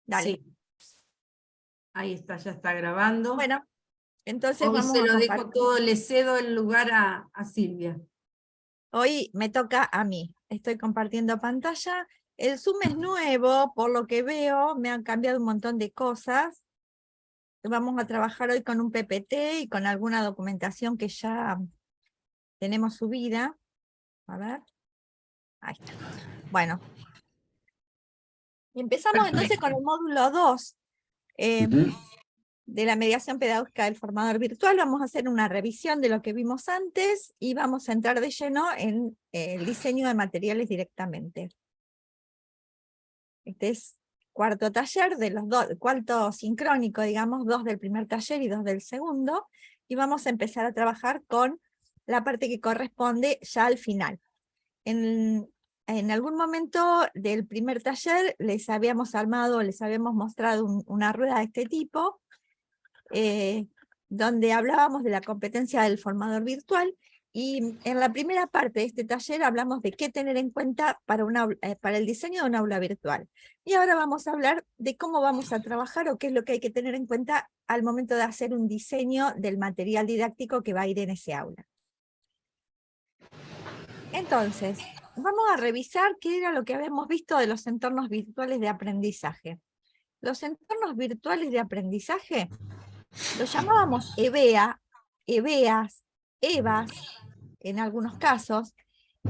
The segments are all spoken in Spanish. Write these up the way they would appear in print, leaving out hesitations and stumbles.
Dale. Sí. Ahí está, ya está grabando. Bueno, entonces Hoy vamos se a lo dejo compartir. todo, le cedo el lugar a Silvia. Hoy me toca a mí. Estoy compartiendo pantalla. El Zoom es nuevo, por lo que veo, me han cambiado un montón de cosas. Vamos a trabajar hoy con un PPT y con alguna documentación que ya tenemos subida. A ver. Ahí está. Bueno. Y empezamos entonces con el módulo 2. De la mediación pedagógica del formador virtual. Vamos a hacer una revisión de lo que vimos antes y vamos a entrar de lleno en el diseño de materiales directamente. Este es cuarto taller, de los cuarto sincrónico, digamos, 2 del primer taller y 2 del segundo, y vamos a empezar a trabajar con la parte que corresponde ya al final. En algún momento del primer taller les habíamos armado, les habíamos mostrado una rueda de este tipo, donde hablábamos de la competencia del formador virtual, y en la primera parte de este taller hablamos de qué tener en cuenta para el diseño de un aula virtual. Y ahora vamos a hablar de cómo vamos a trabajar o qué es lo que hay que tener en cuenta al momento de hacer un diseño del material didáctico que va a ir en ese aula. Entonces, vamos a revisar qué era lo que habíamos visto de los entornos virtuales de aprendizaje. Los entornos virtuales de aprendizaje lo llamábamos EVEA, EVEAS, EVAS, en algunos casos,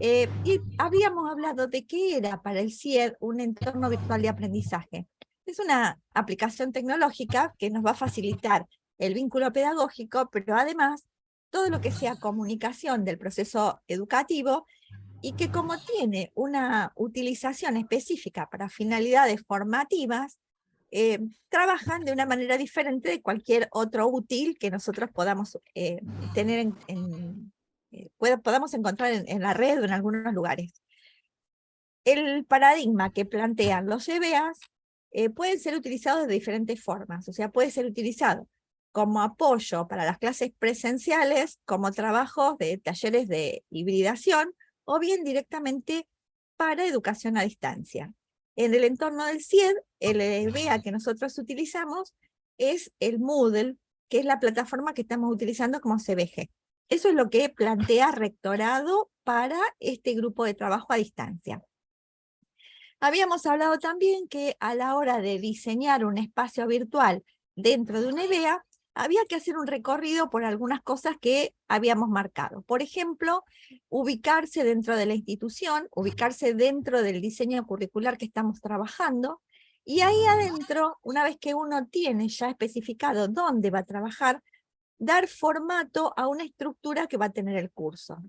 y habíamos hablado de qué era para el CIED un entorno virtual de aprendizaje. Es una aplicación tecnológica que nos va a facilitar el vínculo pedagógico, pero además todo lo que sea comunicación del proceso educativo, y que como tiene una utilización específica para finalidades formativas, trabajan de una manera diferente de cualquier otro útil que nosotros podamos tener podamos encontrar en la red o en algunos lugares. El paradigma que plantean los EBAs pueden ser utilizados de diferentes formas, o sea, puede ser utilizado como apoyo para las clases presenciales, como trabajos de talleres de hibridación, o bien directamente para educación a distancia. En el entorno del CIED, el EBA que nosotros utilizamos es el Moodle, que es la plataforma que estamos utilizando como CBG. Eso es lo que plantea Rectorado para este grupo de trabajo a distancia. Habíamos hablado también que a la hora de diseñar un espacio virtual dentro de una EBEA, había que hacer un recorrido por algunas cosas que habíamos marcado. Por ejemplo, ubicarse dentro de la institución, ubicarse dentro del diseño curricular que estamos trabajando, y ahí adentro, una vez que uno tiene ya especificado dónde va a trabajar, dar formato a una estructura que va a tener el curso.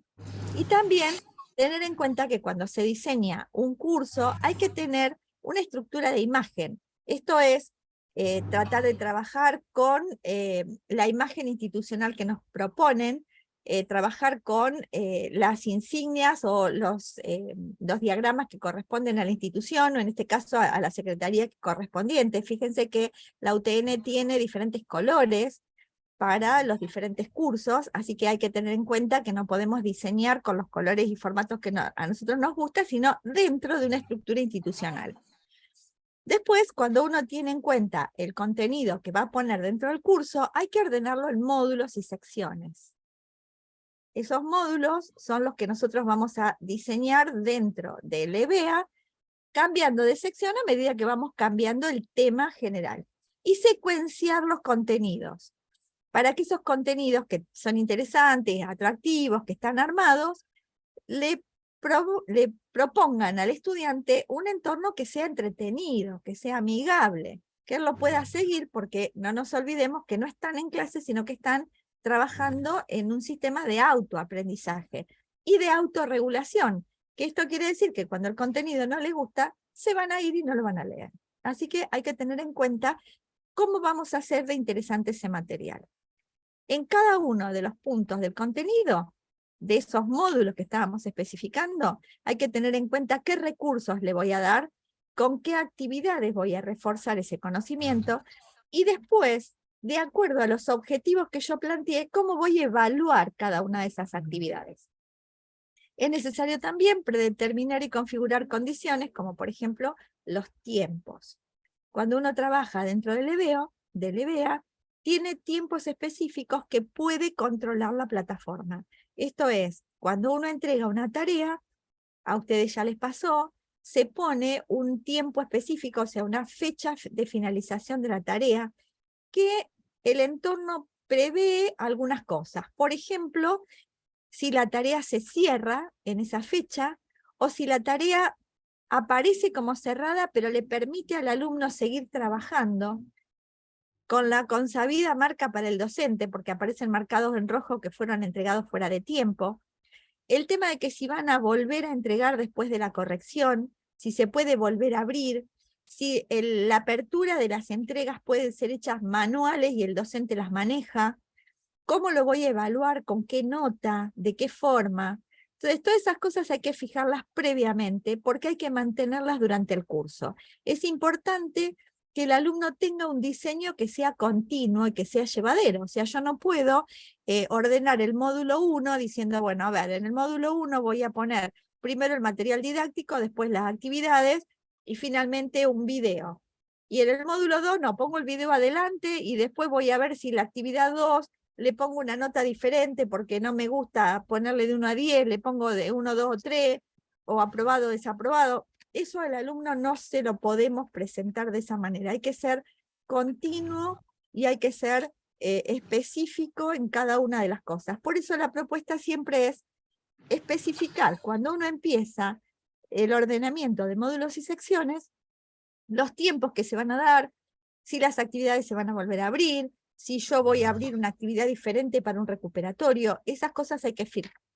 Y también tener en cuenta que cuando se diseña un curso hay que tener una estructura de imagen. Esto es tratar de trabajar con la imagen institucional que nos proponen, trabajar con las insignias o los diagramas que corresponden a la institución, o en este caso a la secretaría correspondiente. Fíjense que la UTN tiene diferentes colores para los diferentes cursos, así que hay que tener en cuenta que no podemos diseñar con los colores y formatos que a nosotros nos gusta, sino dentro de una estructura institucional. Después, cuando uno tiene en cuenta el contenido que va a poner dentro del curso, hay que ordenarlo en módulos y secciones. Esos módulos son los que nosotros vamos a diseñar dentro del EBEA, cambiando de sección a medida que vamos cambiando el tema general. Y secuenciar los contenidos, para que esos contenidos que son interesantes, atractivos, que están armados, le propongan al estudiante un entorno que sea entretenido, que sea amigable, que él lo pueda seguir, porque no nos olvidemos que no están en clase, sino que están trabajando en un sistema de autoaprendizaje y de autorregulación, que esto quiere decir que cuando el contenido no les gusta, se van a ir y no lo van a leer. Así que hay que tener en cuenta cómo vamos a hacer de interesante ese material. En cada uno de los puntos del contenido, de esos módulos que estábamos especificando, hay que tener en cuenta qué recursos le voy a dar, con qué actividades voy a reforzar ese conocimiento, y después, de acuerdo a los objetivos que yo planteé, cómo voy a evaluar cada una de esas actividades. Es necesario también predeterminar y configurar condiciones, como por ejemplo los tiempos. cuando uno trabaja dentro del EVA, tiene tiempos específicos que puede controlar la plataforma. Esto es, cuando uno entrega una tarea, a ustedes ya les pasó, se pone un tiempo específico, o sea, una fecha de finalización de la tarea, que el entorno prevé algunas cosas. Por ejemplo, si la tarea se cierra en esa fecha, o si la tarea aparece como cerrada, pero le permite al alumno seguir trabajando, con la consabida marca para el docente, porque aparecen marcados en rojo que fueron entregados fuera de tiempo. El tema de que si van a volver a entregar después de la corrección, si se puede volver a abrir, si la apertura de las entregas pueden ser hechas manuales y el docente las maneja, cómo lo voy a evaluar, con qué nota, de qué forma. Entonces, todas esas cosas hay que fijarlas previamente porque hay que mantenerlas durante el curso. Es importante que el alumno tenga un diseño que sea continuo y que sea llevadero. O sea, yo no puedo ordenar el módulo 1 diciendo, bueno, a ver, en el módulo 1 voy a poner primero el material didáctico, después las actividades y finalmente un video. Y en el módulo 2 no, pongo el video adelante y después voy a ver si la actividad 2 le pongo una nota diferente porque no me gusta ponerle de 1 a 10, le pongo de 1, 2 o 3, o aprobado, desaprobado. Eso al alumno no se lo podemos presentar de esa manera. Hay que ser continuo y hay que ser específico en cada una de las cosas. Por eso la propuesta siempre es especificar, cuando uno empieza el ordenamiento de módulos y secciones, los tiempos que se van a dar, si las actividades se van a volver a abrir, si yo voy a abrir una actividad diferente para un recuperatorio, esas cosas hay que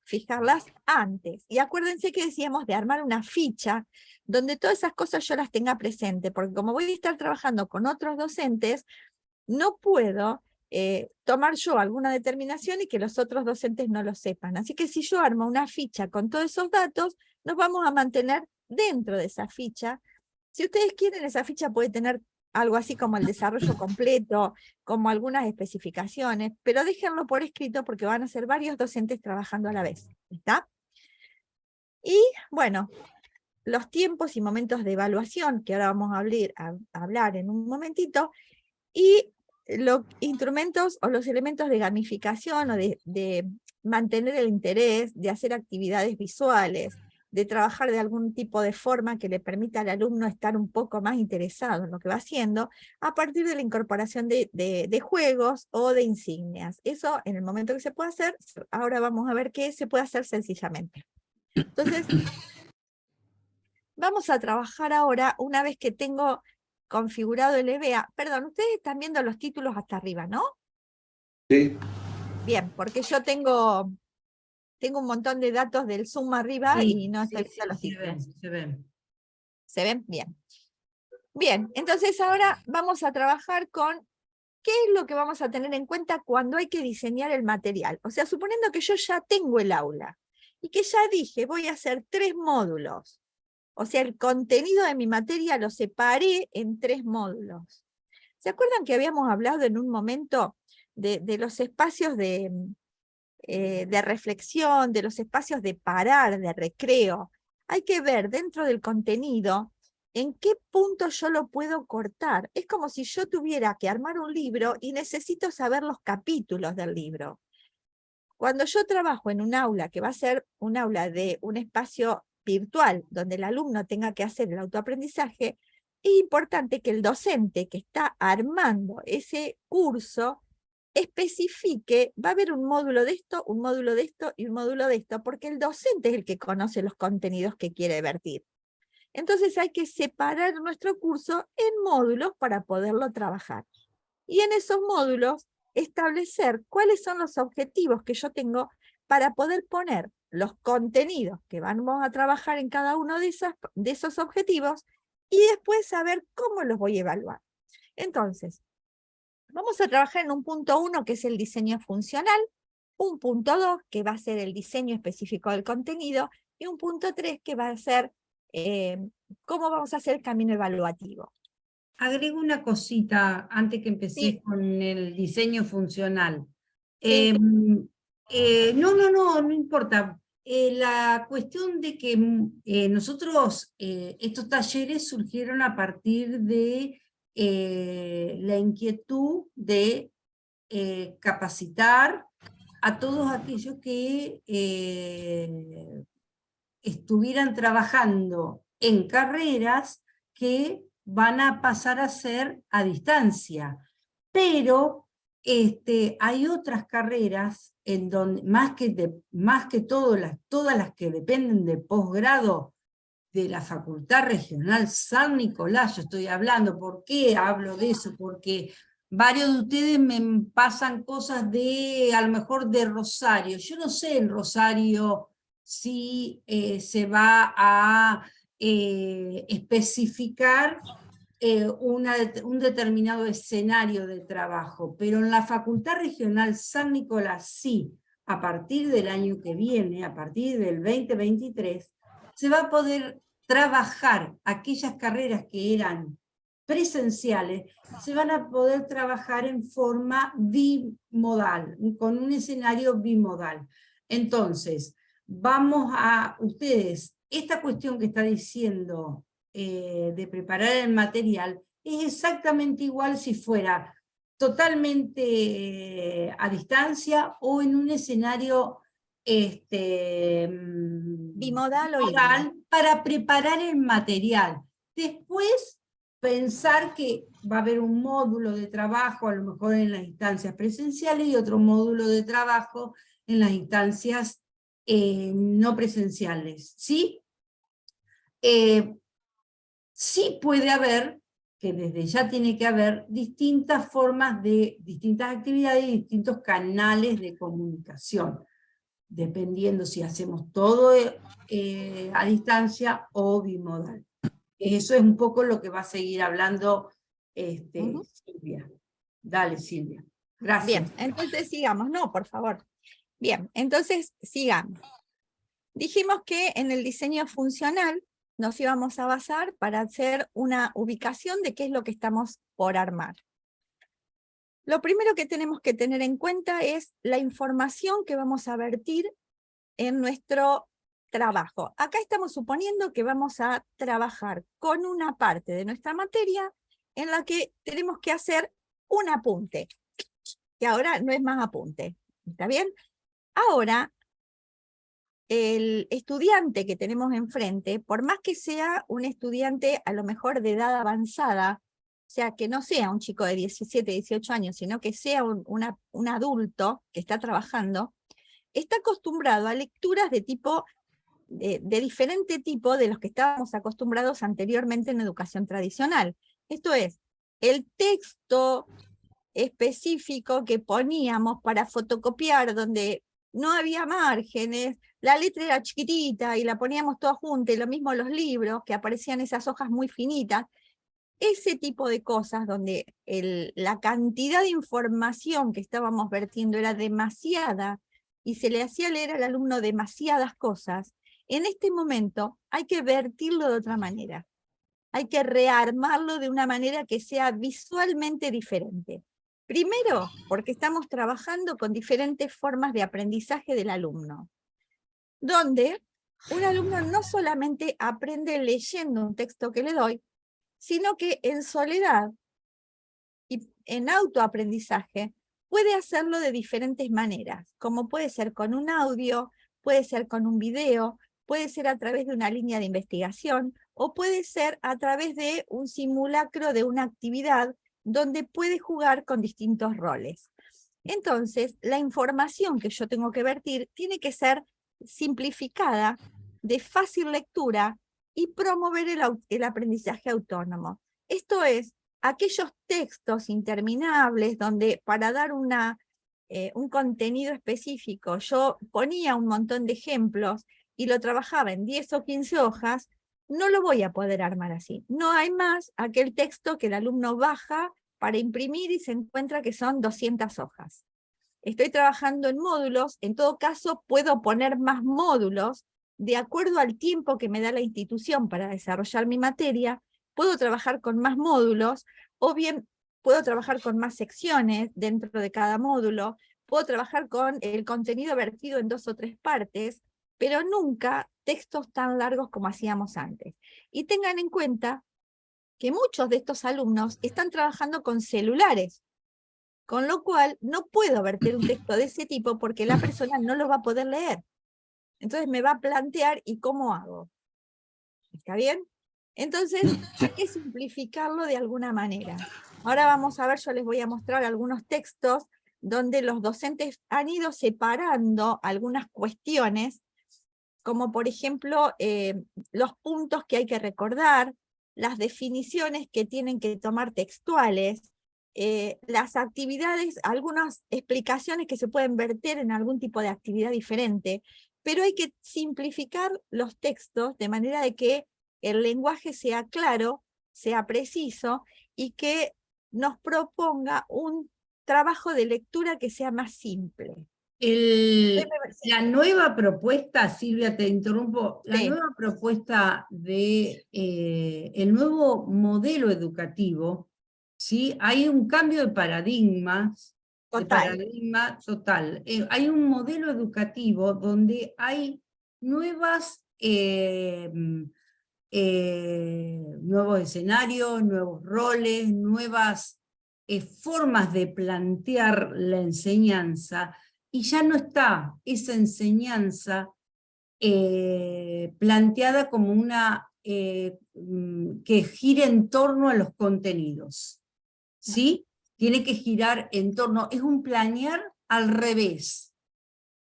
fijarlas antes. Y acuérdense que decíamos de armar una ficha donde todas esas cosas yo las tenga presente, porque como voy a estar trabajando con otros docentes, no puedo tomar yo alguna determinación y que los otros docentes no lo sepan. Así que si yo armo una ficha con todos esos datos, nos vamos a mantener dentro de esa ficha. Si ustedes quieren, esa ficha puede tener algo así como el desarrollo completo, como algunas especificaciones, pero déjenlo por escrito porque van a ser varios docentes trabajando a la vez, ¿está? Y bueno, los tiempos y momentos de evaluación, que ahora vamos a hablar en un momentito, y los instrumentos o los elementos de gamificación o de mantener el interés, de hacer actividades visuales, de trabajar de algún tipo de forma que le permita al alumno estar un poco más interesado en lo que va haciendo, a partir de la incorporación de juegos o de insignias. Eso en el momento que se puede hacer, ahora vamos a ver qué se puede hacer sencillamente. Entonces, vamos a trabajar ahora, una vez que tengo configurado el EVA. Perdón, ustedes están viendo los títulos hasta arriba, ¿no? Sí. Bien, porque yo tengo un montón de datos del Zoom arriba y no estoy viendo los títulos. Se ven. ¿Se ven? Bien. Bien, entonces ahora vamos a trabajar con qué es lo que vamos a tener en cuenta cuando hay que diseñar el material. O sea, suponiendo que yo ya tengo el aula y que ya dije, voy a hacer 3 módulos. O sea, el contenido de mi materia lo separé en 3 módulos. ¿Se acuerdan que habíamos hablado en un momento de los espacios de reflexión, de los espacios de parar, de recreo? Hay que ver dentro del contenido en qué punto yo lo puedo cortar. Es como si yo tuviera que armar un libro y necesito saber los capítulos del libro. Cuando yo trabajo en un aula, que va a ser un aula de un espacio virtual, donde el alumno tenga que hacer el autoaprendizaje, es importante que el docente que está armando ese curso especifique, va a haber un módulo de esto, un módulo de esto y un módulo de esto, porque el docente es el que conoce los contenidos que quiere vertir. Entonces hay que separar nuestro curso en módulos para poderlo trabajar. Y en esos módulos establecer cuáles son los objetivos que yo tengo para poder poner los contenidos que vamos a trabajar en cada uno de esos objetivos y después saber cómo los voy a evaluar. Entonces, vamos a trabajar en un punto 1 que es el diseño funcional, un punto 2 que va a ser el diseño específico del contenido y un punto 3 que va a ser cómo vamos a hacer el camino evaluativo. Agrego una cosita antes que empecé Sí. con el diseño funcional. Sí. No importa. La cuestión de que nosotros, estos talleres surgieron a partir de la inquietud de capacitar a todos aquellos que estuvieran trabajando en carreras que van a pasar a ser a distancia. Pero hay otras carreras en donde, más que todas las que dependen de posgrado de la Facultad Regional San Nicolás, yo estoy hablando. ¿Por qué hablo de eso? Porque varios de ustedes me pasan cosas de, a lo mejor de Rosario. Yo no sé en Rosario si se va a especificar un determinado escenario de trabajo, pero en la Facultad Regional San Nicolás sí, a partir del año que viene, a partir del 2023, se va a poder trabajar aquellas carreras que eran presenciales, se van a poder trabajar en forma bimodal, con un escenario bimodal. Entonces, vamos a ustedes, esta cuestión que está diciendo de preparar el material, es exactamente igual si fuera totalmente a distancia o en un escenario Bimodal o híbrido. para preparar el material. Después, pensar que va a haber un módulo de trabajo, a lo mejor en las instancias presenciales, y otro módulo de trabajo en las instancias no presenciales, ¿sí? Sí puede haber, que desde ya tiene que haber, distintas formas de, distintas actividades y distintos canales de comunicación, dependiendo si hacemos todo a distancia o bimodal. Eso es un poco lo que va a seguir hablando Silvia. Dale, Silvia. Gracias. Bien, entonces sigamos. No, por favor. Bien, entonces sigamos. Dijimos que en el diseño funcional nos íbamos a basar para hacer una ubicación de qué es lo que estamos por armar. Lo primero que tenemos que tener en cuenta es la información que vamos a vertir en nuestro trabajo. Acá estamos suponiendo que vamos a trabajar con una parte de nuestra materia en la que tenemos que hacer un apunte, que ahora no es más apunte. ¿Está bien? Ahora, el estudiante que tenemos enfrente, por más que sea un estudiante a lo mejor de edad avanzada, o sea, que no sea un chico de 17, 18 años, sino que sea un adulto que está trabajando, está acostumbrado a lecturas de tipo, de diferente tipo de los que estábamos acostumbrados anteriormente en educación tradicional. Esto es, el texto específico que poníamos para fotocopiar, donde no había márgenes, la letra era chiquitita y la poníamos toda junta, y lo mismo los libros, que aparecían esas hojas muy finitas. Ese tipo de cosas donde la cantidad de información que estábamos vertiendo era demasiada y se le hacía leer al alumno demasiadas cosas, en este momento hay que vertirlo de otra manera. Hay que rearmarlo de una manera que sea visualmente diferente. Primero, porque estamos trabajando con diferentes formas de aprendizaje del alumno, donde un alumno no solamente aprende leyendo un texto que le doy, sino que en soledad y en autoaprendizaje puede hacerlo de diferentes maneras, como puede ser con un audio, puede ser con un video, puede ser a través de una línea de investigación, o puede ser a través de un simulacro de una actividad donde puede jugar con distintos roles. Entonces, la información que yo tengo que vertir tiene que ser simplificada, de fácil lectura y promover el aprendizaje autónomo. Esto es, aquellos textos interminables donde para dar un contenido específico yo ponía un montón de ejemplos y lo trabajaba en 10 o 15 hojas, no lo voy a poder armar así. No hay más aquel texto que el alumno baja para imprimir y se encuentra que son 200 hojas. Estoy trabajando en módulos, en todo caso puedo poner más módulos de acuerdo al tiempo que me da la institución para desarrollar mi materia. Puedo trabajar con más módulos, o bien puedo trabajar con más secciones dentro de cada módulo, puedo trabajar con el contenido vertido en 2 o 3 partes, pero nunca textos tan largos como hacíamos antes. Y tengan en cuenta que muchos de estos alumnos están trabajando con celulares, con lo cual no puedo verter un texto de ese tipo porque la persona no lo va a poder leer. Entonces me va a plantear, ¿y cómo hago? ¿Está bien? Entonces hay que simplificarlo de alguna manera. Ahora vamos a ver, yo les voy a mostrar algunos textos donde los docentes han ido separando algunas cuestiones, como por ejemplo los puntos que hay que recordar, las definiciones que tienen que tomar textuales, las actividades, algunas explicaciones que se pueden verter en algún tipo de actividad diferente, pero hay que simplificar los textos de manera de que el lenguaje sea claro, sea preciso y que nos proponga un trabajo de lectura que sea más simple. La nueva propuesta, Silvia, te interrumpo, la Sí, nueva propuesta de el nuevo modelo educativo, ¿sí? Hay un cambio de paradigmas, de total. paradigma total. Hay un modelo educativo donde hay nuevas, nuevos escenarios, nuevos roles, nuevas formas de plantear la enseñanza, y ya no está esa enseñanza planteada como una que gire en torno a los contenidos, ¿sí? Tiene que girar en torno, es un planear al revés.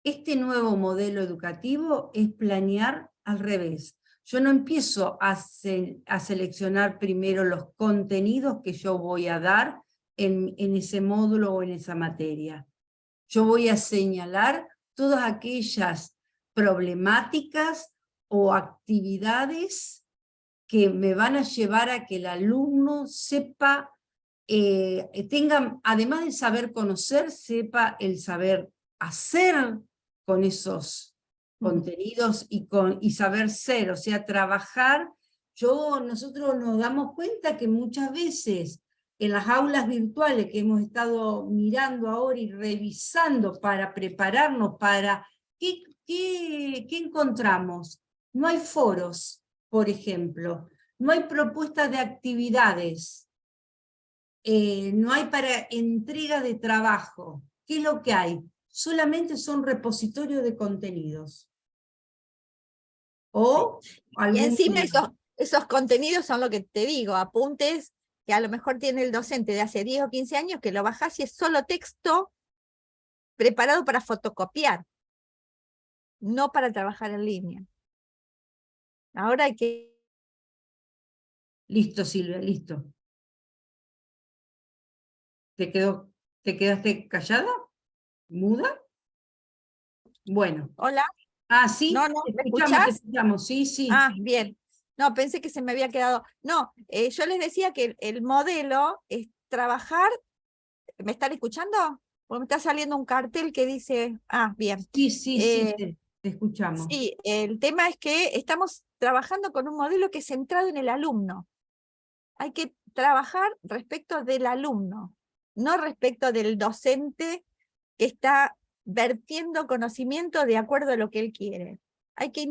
Este nuevo modelo educativo es planear al revés. Yo no empiezo a seleccionar primero los contenidos que yo voy a dar en ese módulo o en esa materia. Yo voy a señalar todas aquellas problemáticas o actividades que me van a llevar a que el alumno sepa, tenga, además de saber conocer, sepa el saber hacer con esos contenidos y saber ser, o sea, trabajar. Nosotros nos damos cuenta que muchas veces en las aulas virtuales que hemos estado mirando ahora y revisando para prepararnos para, ¿qué encontramos? No hay foros, por ejemplo, no hay propuestas de actividades, no hay para entrega de trabajo. ¿Qué es lo que hay? Solamente son repositorios de contenidos. O Y algún encima video. esos contenidos son lo que te digo, apuntes que a lo mejor tiene el docente de hace 10 o 15 años, que lo bajás y es solo texto preparado para fotocopiar, no para trabajar en línea. Ahora hay que... Listo, Silvia, listo. ¿Te quedaste callada? ¿Muda? Bueno. Hola, Ah, sí, no, no, ¿me te escuchás? escuchamos, sí, sí. Ah, bien. No, pensé que se me había quedado. No, yo les decía que el modelo es trabajar. ¿Me están escuchando? Porque me está saliendo un cartel que dice, ah, bien. Sí, sí, sí, Eh, te escuchamos. sí, el tema es que estamos trabajando con un modelo que es centrado en el alumno. Hay que trabajar respecto del alumno, no respecto del docente que está vertiendo conocimiento de acuerdo a lo que él quiere. Hay que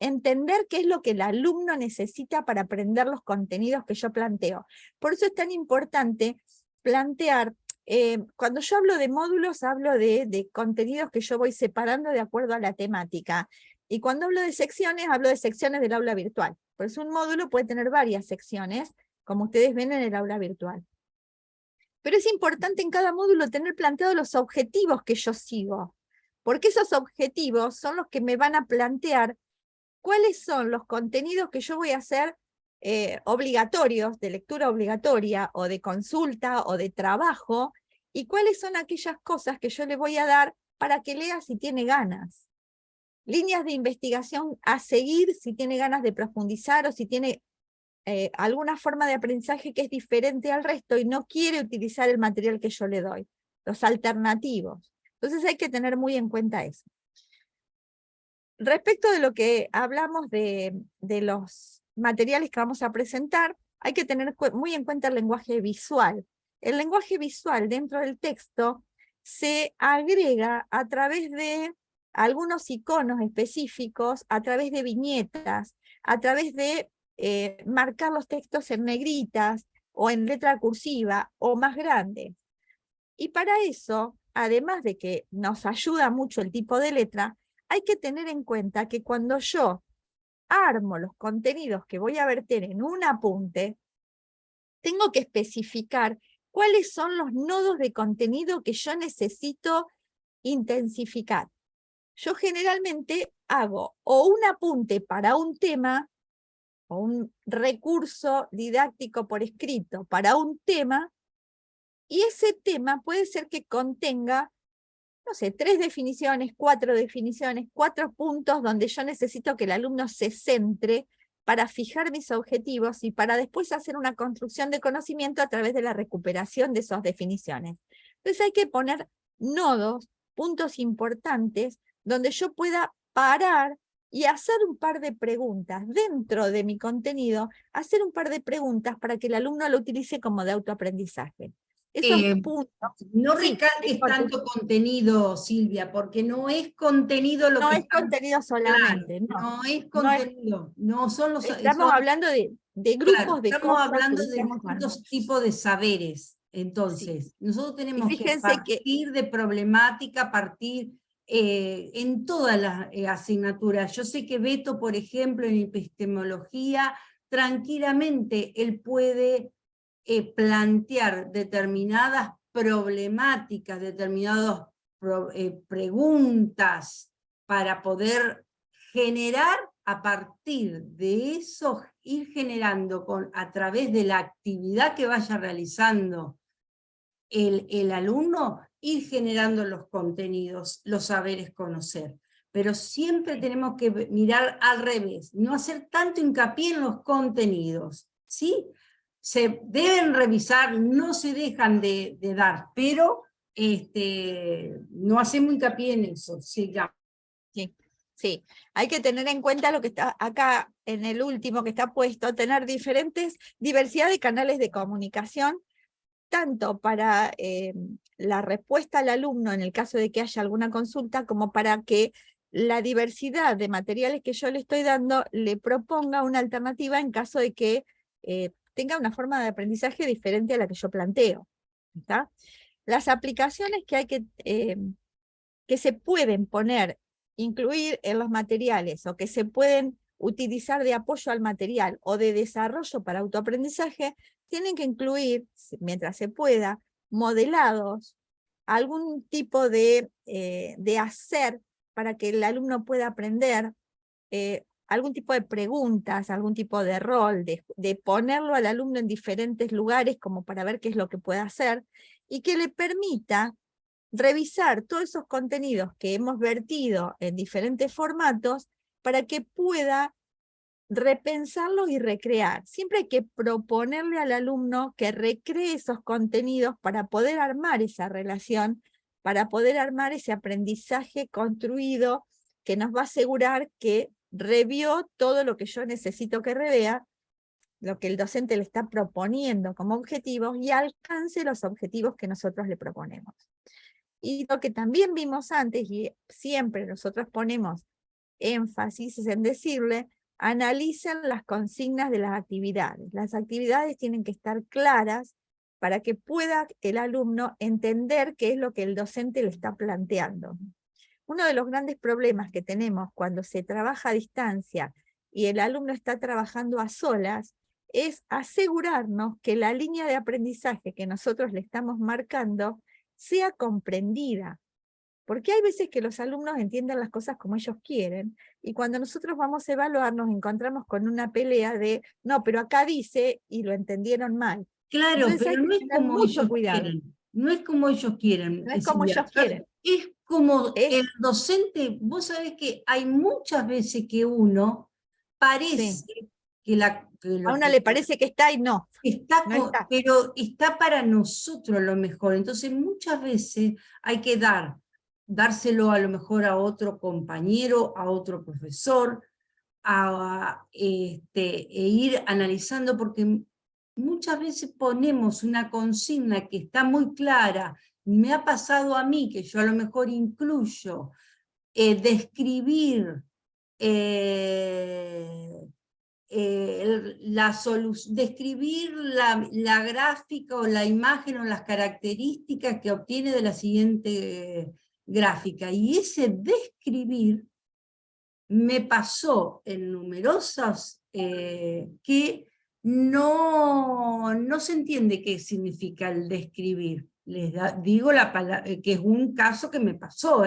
entender qué es lo que el alumno necesita para aprender los contenidos que yo planteo. Por eso es tan importante plantear, cuando yo hablo de módulos, hablo de contenidos que yo voy separando de acuerdo a la temática. Y cuando hablo de secciones del aula virtual. Por eso un módulo puede tener varias secciones, como ustedes ven en el aula virtual. Pero es importante en cada módulo tener planteados los objetivos que yo sigo, porque esos objetivos son los que me van a plantear cuáles son los contenidos que yo voy a hacer obligatorios, de lectura obligatoria, o de consulta, o de trabajo, y cuáles son aquellas cosas que yo le voy a dar para que lea si tiene ganas. Líneas de investigación a seguir si tiene ganas de profundizar o si tiene alguna forma de aprendizaje que es diferente al resto y no quiere utilizar el material que yo le doy, los alternativos. Entonces hay que tener muy en cuenta eso. Respecto de lo que hablamos de los materiales que vamos a presentar, hay que tener muy en cuenta el lenguaje visual. El lenguaje visual dentro del texto se agrega a través de algunos iconos específicos, a través de viñetas, a través de marcar los textos en negritas, o en letra cursiva, o más grande. Y para eso, además de que nos ayuda mucho el tipo de letra, hay que tener en cuenta que cuando yo armo los contenidos que voy a verter en un apunte, tengo que especificar cuáles son los nodos de contenido que yo necesito intensificar. Yo generalmente hago o un apunte para un tema, o un recurso didáctico por escrito para un tema, y ese tema puede ser que contenga, no sé, 3 definiciones, 4 puntos donde yo necesito que el alumno se centre para fijar mis objetivos y para después hacer una construcción de conocimiento a través de la recuperación de esas definiciones. Entonces hay que poner nodos, puntos importantes, donde yo pueda parar y hacer un par de preguntas dentro de mi contenido, hacer un par de preguntas para que el alumno lo utilice como de autoaprendizaje. Esos puntos. No Sí, recalques tanto contenido, Silvia, porque no es contenido lo no que es está contenido claro, solamente, no. no es No es, contenido, no son los, estamos son, hablando de claro, grupos de estamos cosas que hablando de estamos armando. distintos tipos de saberes. Sí. Entonces, nosotros Y tenemos que fíjense que partir de problemática, partir en todas las asignaturas. Yo sé que Beto, por ejemplo, en epistemología, tranquilamente él puede plantear determinadas problemáticas, determinadas preguntas para poder generar a partir de eso, ir generando a través de la actividad que vaya realizando el alumno, ir generando los contenidos, los saberes conocer. Pero siempre tenemos que mirar al revés, no hacer tanto hincapié en los contenidos, ¿sí? Se deben revisar, no se dejan de dar, pero no hacemos hincapié en eso, sigamos. sí, sí, hay que tener en cuenta lo que está acá en el último que está puesto, tener diversidad de canales de comunicación, tanto para la respuesta al alumno en el caso de que haya alguna consulta, como para que la diversidad de materiales que yo le estoy dando le proponga una alternativa en caso de que tenga una forma de aprendizaje diferente a la que yo planteo. ¿Está? Las aplicaciones que se pueden poner, incluir en los materiales, o que se pueden utilizar de apoyo al material o de desarrollo para autoaprendizaje, tienen que incluir, mientras se pueda, modelados, algún tipo de hacer para que el alumno pueda aprender, algún tipo de preguntas, algún tipo de rol, de ponerlo al alumno en diferentes lugares como para ver qué es lo que puede hacer, y que le permita revisar todos esos contenidos que hemos vertido en diferentes formatos para que pueda repensarlos y recrear. Siempre hay que proponerle al alumno que recree esos contenidos para poder armar esa relación, para poder armar ese aprendizaje construido que nos va a asegurar que revió todo lo que yo necesito que revea, lo que el docente le está proponiendo como objetivos, y alcance los objetivos que nosotros le proponemos. Y lo que también vimos antes, y siempre nosotros ponemos énfasis, es en decirle: analicen las consignas de las actividades. Las actividades tienen que estar claras para que pueda el alumno entender qué es lo que el docente le está planteando. Uno de los grandes problemas que tenemos cuando se trabaja a distancia y el alumno está trabajando a solas es asegurarnos que la línea de aprendizaje que nosotros le estamos marcando sea comprendida, porque hay veces que los alumnos entienden las cosas como ellos quieren, y cuando nosotros vamos a evaluar nos encontramos con una pelea de, no, pero acá dice, y lo entendieron mal. Claro, Entonces hay pero que no es tener como mucho ellos cuidado. quieren, no es como ellos quieren, No es como Silvia. ellos quieren. Es como Es, el docente, vos sabés que hay muchas veces que uno parece sí, que, a lo uno que le parece que está y no, está, no está. pero está para nosotros lo mejor. Entonces muchas veces hay que dárselo a lo mejor a otro compañero, a otro profesor, e ir analizando, porque muchas veces ponemos una consigna que está muy clara. Me ha pasado a mí que yo a lo mejor incluyo describir describir la gráfica o la imagen o las características que obtiene de la siguiente gráfica. Y ese describir me pasó en numerosos que no se entiende qué significa el describir. Digo que es un caso que me pasó,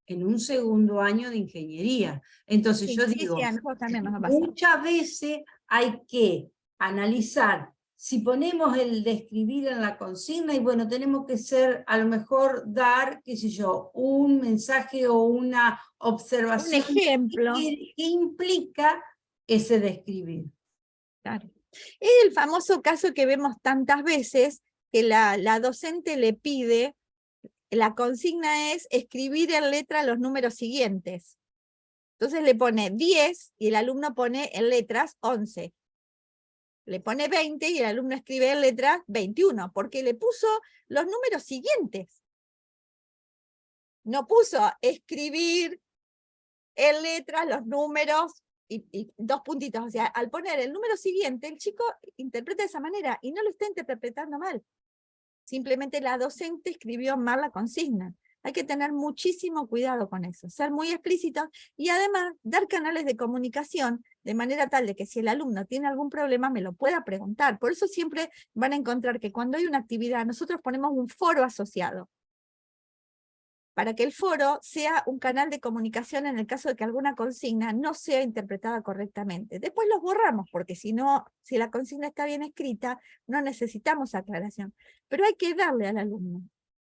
en un segundo año de ingeniería. Entonces Sí, yo sí, digo, sí, a nosotros también nos ha pasado. muchas veces hay que analizar si ponemos el describir en la consigna y bueno, tenemos que a lo mejor dar, qué sé yo, un mensaje o una Un observación ejemplo. que implica ese describir. Claro. Es el famoso caso que vemos tantas veces, que la docente le pide, la consigna es escribir en letra los números siguientes. Entonces le pone 10 y el alumno pone en letras 11. Le pone 20 y el alumno escribe en letras 21, porque le puso los números siguientes. No puso escribir en letras los números y dos puntitos. O sea, al poner el número siguiente, el chico interpreta de esa manera y no lo está interpretando mal. Simplemente la docente escribió mal la consigna. Hay que tener muchísimo cuidado con eso, ser muy explícitos y además dar canales de comunicación de manera tal de que si el alumno tiene algún problema me lo pueda preguntar. Por eso siempre van a encontrar que cuando hay una actividad nosotros ponemos un foro asociado, para que el foro sea un canal de comunicación en el caso de que alguna consigna no sea interpretada correctamente. Después los borramos, porque si la consigna está bien escrita, no necesitamos aclaración. Pero hay que darle al alumno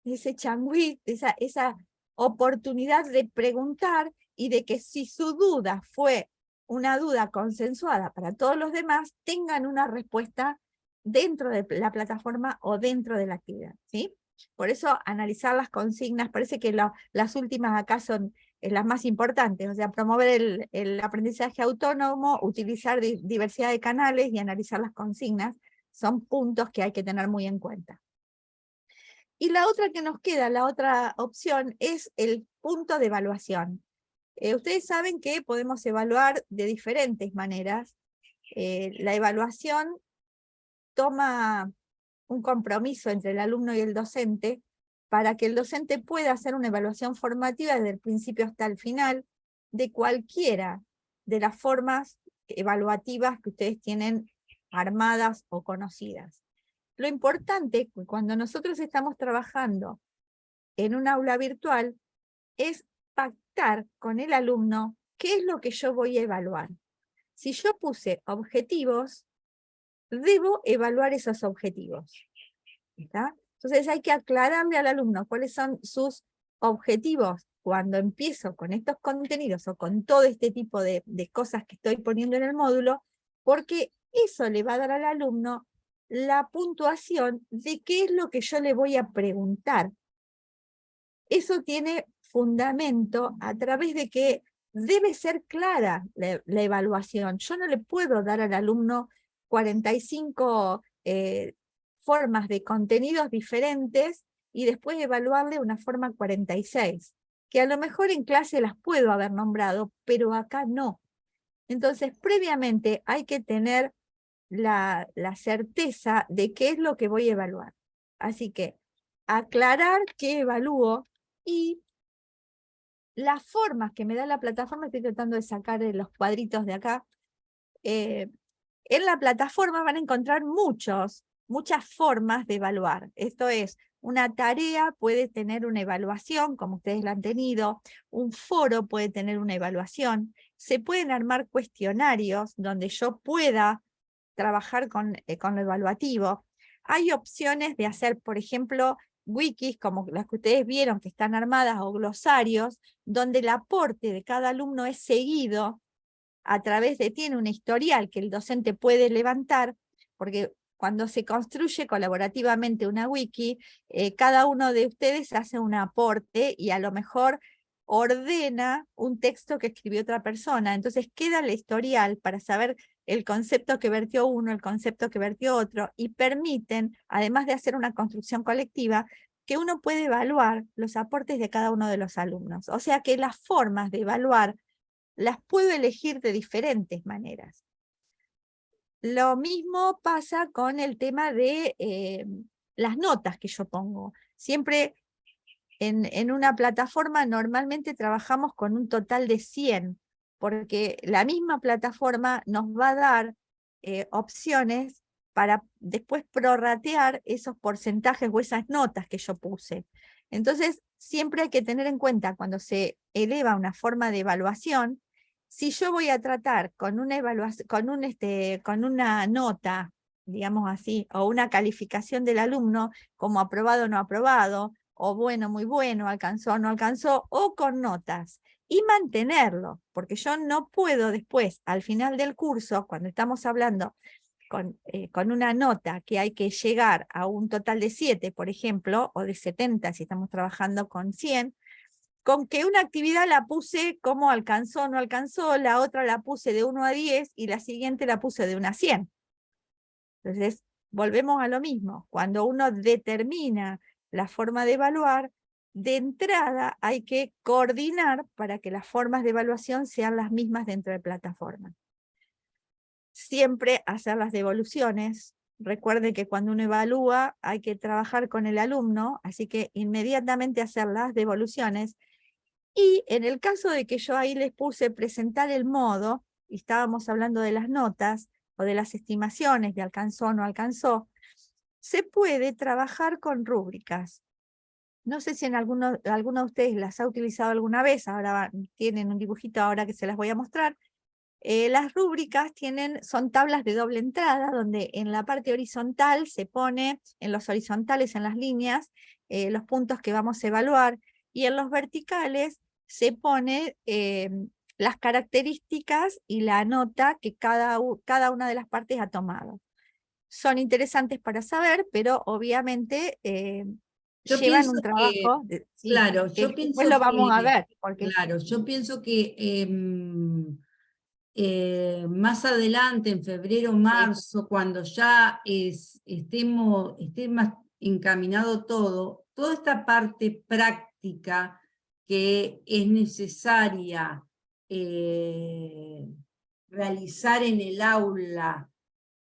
ese changüí, esa oportunidad de preguntar y de que si su duda fue una duda consensuada para todos los demás, tengan una respuesta dentro de la plataforma o dentro de la actividad, ¿sí? Por eso analizar las consignas, parece que las últimas acá son las más importantes, o sea, promover el aprendizaje autónomo, utilizar diversidad de canales y analizar las consignas, son puntos que hay que tener muy en cuenta. Y la otra que nos queda, la otra opción, es el punto de evaluación. Ustedes saben que podemos evaluar de diferentes maneras. La evaluación toma un compromiso entre el alumno y el docente para que el docente pueda hacer una evaluación formativa desde el principio hasta el final de cualquiera de las formas evaluativas que ustedes tienen armadas o conocidas. Lo importante cuando nosotros estamos trabajando en un aula virtual es pactar con el alumno qué es lo que yo voy a evaluar. Si yo puse objetivos, debo evaluar esos objetivos. ¿Está? Entonces hay que aclararle al alumno cuáles son sus objetivos cuando empiezo con estos contenidos o con todo este tipo de cosas que estoy poniendo en el módulo, porque eso le va a dar al alumno la puntuación de qué es lo que yo le voy a preguntar. Eso tiene fundamento a través de que debe ser clara la evaluación. Yo no le puedo dar al alumno 45 formas de contenidos diferentes y después evaluarle una forma 46, que a lo mejor en clase las puedo haber nombrado, pero acá no. Entonces, previamente hay que tener la certeza de qué es lo que voy a evaluar. Así que aclarar qué evalúo y las formas que me da la plataforma, estoy tratando de sacar los cuadritos de acá. En la plataforma van a encontrar muchas formas de evaluar. Esto es, una tarea puede tener una evaluación, como ustedes la han tenido, un foro puede tener una evaluación, se pueden armar cuestionarios donde yo pueda trabajar con lo evaluativo. Hay opciones de hacer, por ejemplo, wikis como las que ustedes vieron que están armadas o glosarios, donde el aporte de cada alumno es seguido a través tiene un historial que el docente puede levantar, porque cuando se construye colaborativamente una wiki, cada uno de ustedes hace un aporte y a lo mejor ordena un texto que escribió otra persona. Entonces queda el historial para saber el concepto que vertió uno, el concepto que vertió otro, y permiten, además de hacer una construcción colectiva, que uno puede evaluar los aportes de cada uno de los alumnos. O sea que las formas de evaluar las puedo elegir de diferentes maneras. Lo mismo pasa con el tema de las notas que yo pongo. Siempre en una plataforma normalmente trabajamos con un total de 100, porque la misma plataforma nos va a dar opciones para después prorratear esos porcentajes o esas notas que yo puse. Entonces, siempre hay que tener en cuenta cuando se eleva una forma de evaluación, si yo voy a tratar con una evaluación, con una nota, digamos así, o una calificación del alumno como aprobado o no aprobado, o bueno, muy bueno, alcanzó o no alcanzó, o con notas, y mantenerlo, porque yo no puedo después, al final del curso, cuando estamos hablando con una nota que hay que llegar a un total de 7, por ejemplo, o de 70 si estamos trabajando con 100, con que una actividad la puse como alcanzó o no alcanzó, la otra la puse de 1 a 10 y la siguiente la puse de 1 a 100. Entonces, volvemos a lo mismo. Cuando uno determina la forma de evaluar, de entrada hay que coordinar para que las formas de evaluación sean las mismas dentro de plataforma. Siempre hacer las devoluciones. Recuerde que cuando uno evalúa hay que trabajar con el alumno, así que inmediatamente hacer las devoluciones. Y en el caso de que yo ahí les puse presentar el modo, y estábamos hablando de las notas o de las estimaciones de alcanzó o no alcanzó, se puede trabajar con rúbricas. No sé si en alguno de ustedes las ha utilizado alguna vez, ahora tienen un dibujito ahora que se las voy a mostrar. Las rúbricas son tablas de doble entrada, donde en la parte horizontal se pone, en los horizontales, en las líneas, los puntos que vamos a evaluar, y en los verticales se pone las características y la nota que cada una de las partes ha tomado. Son interesantes para saber, pero obviamente Yo llevan un pienso que, trabajo, sí, claro, que yo después pienso lo vamos a que, ver, porque claro, yo pienso que más adelante, en febrero, sí, marzo, cuando ya esté más encaminado todo, toda esta parte práctica que es necesaria realizar en el aula,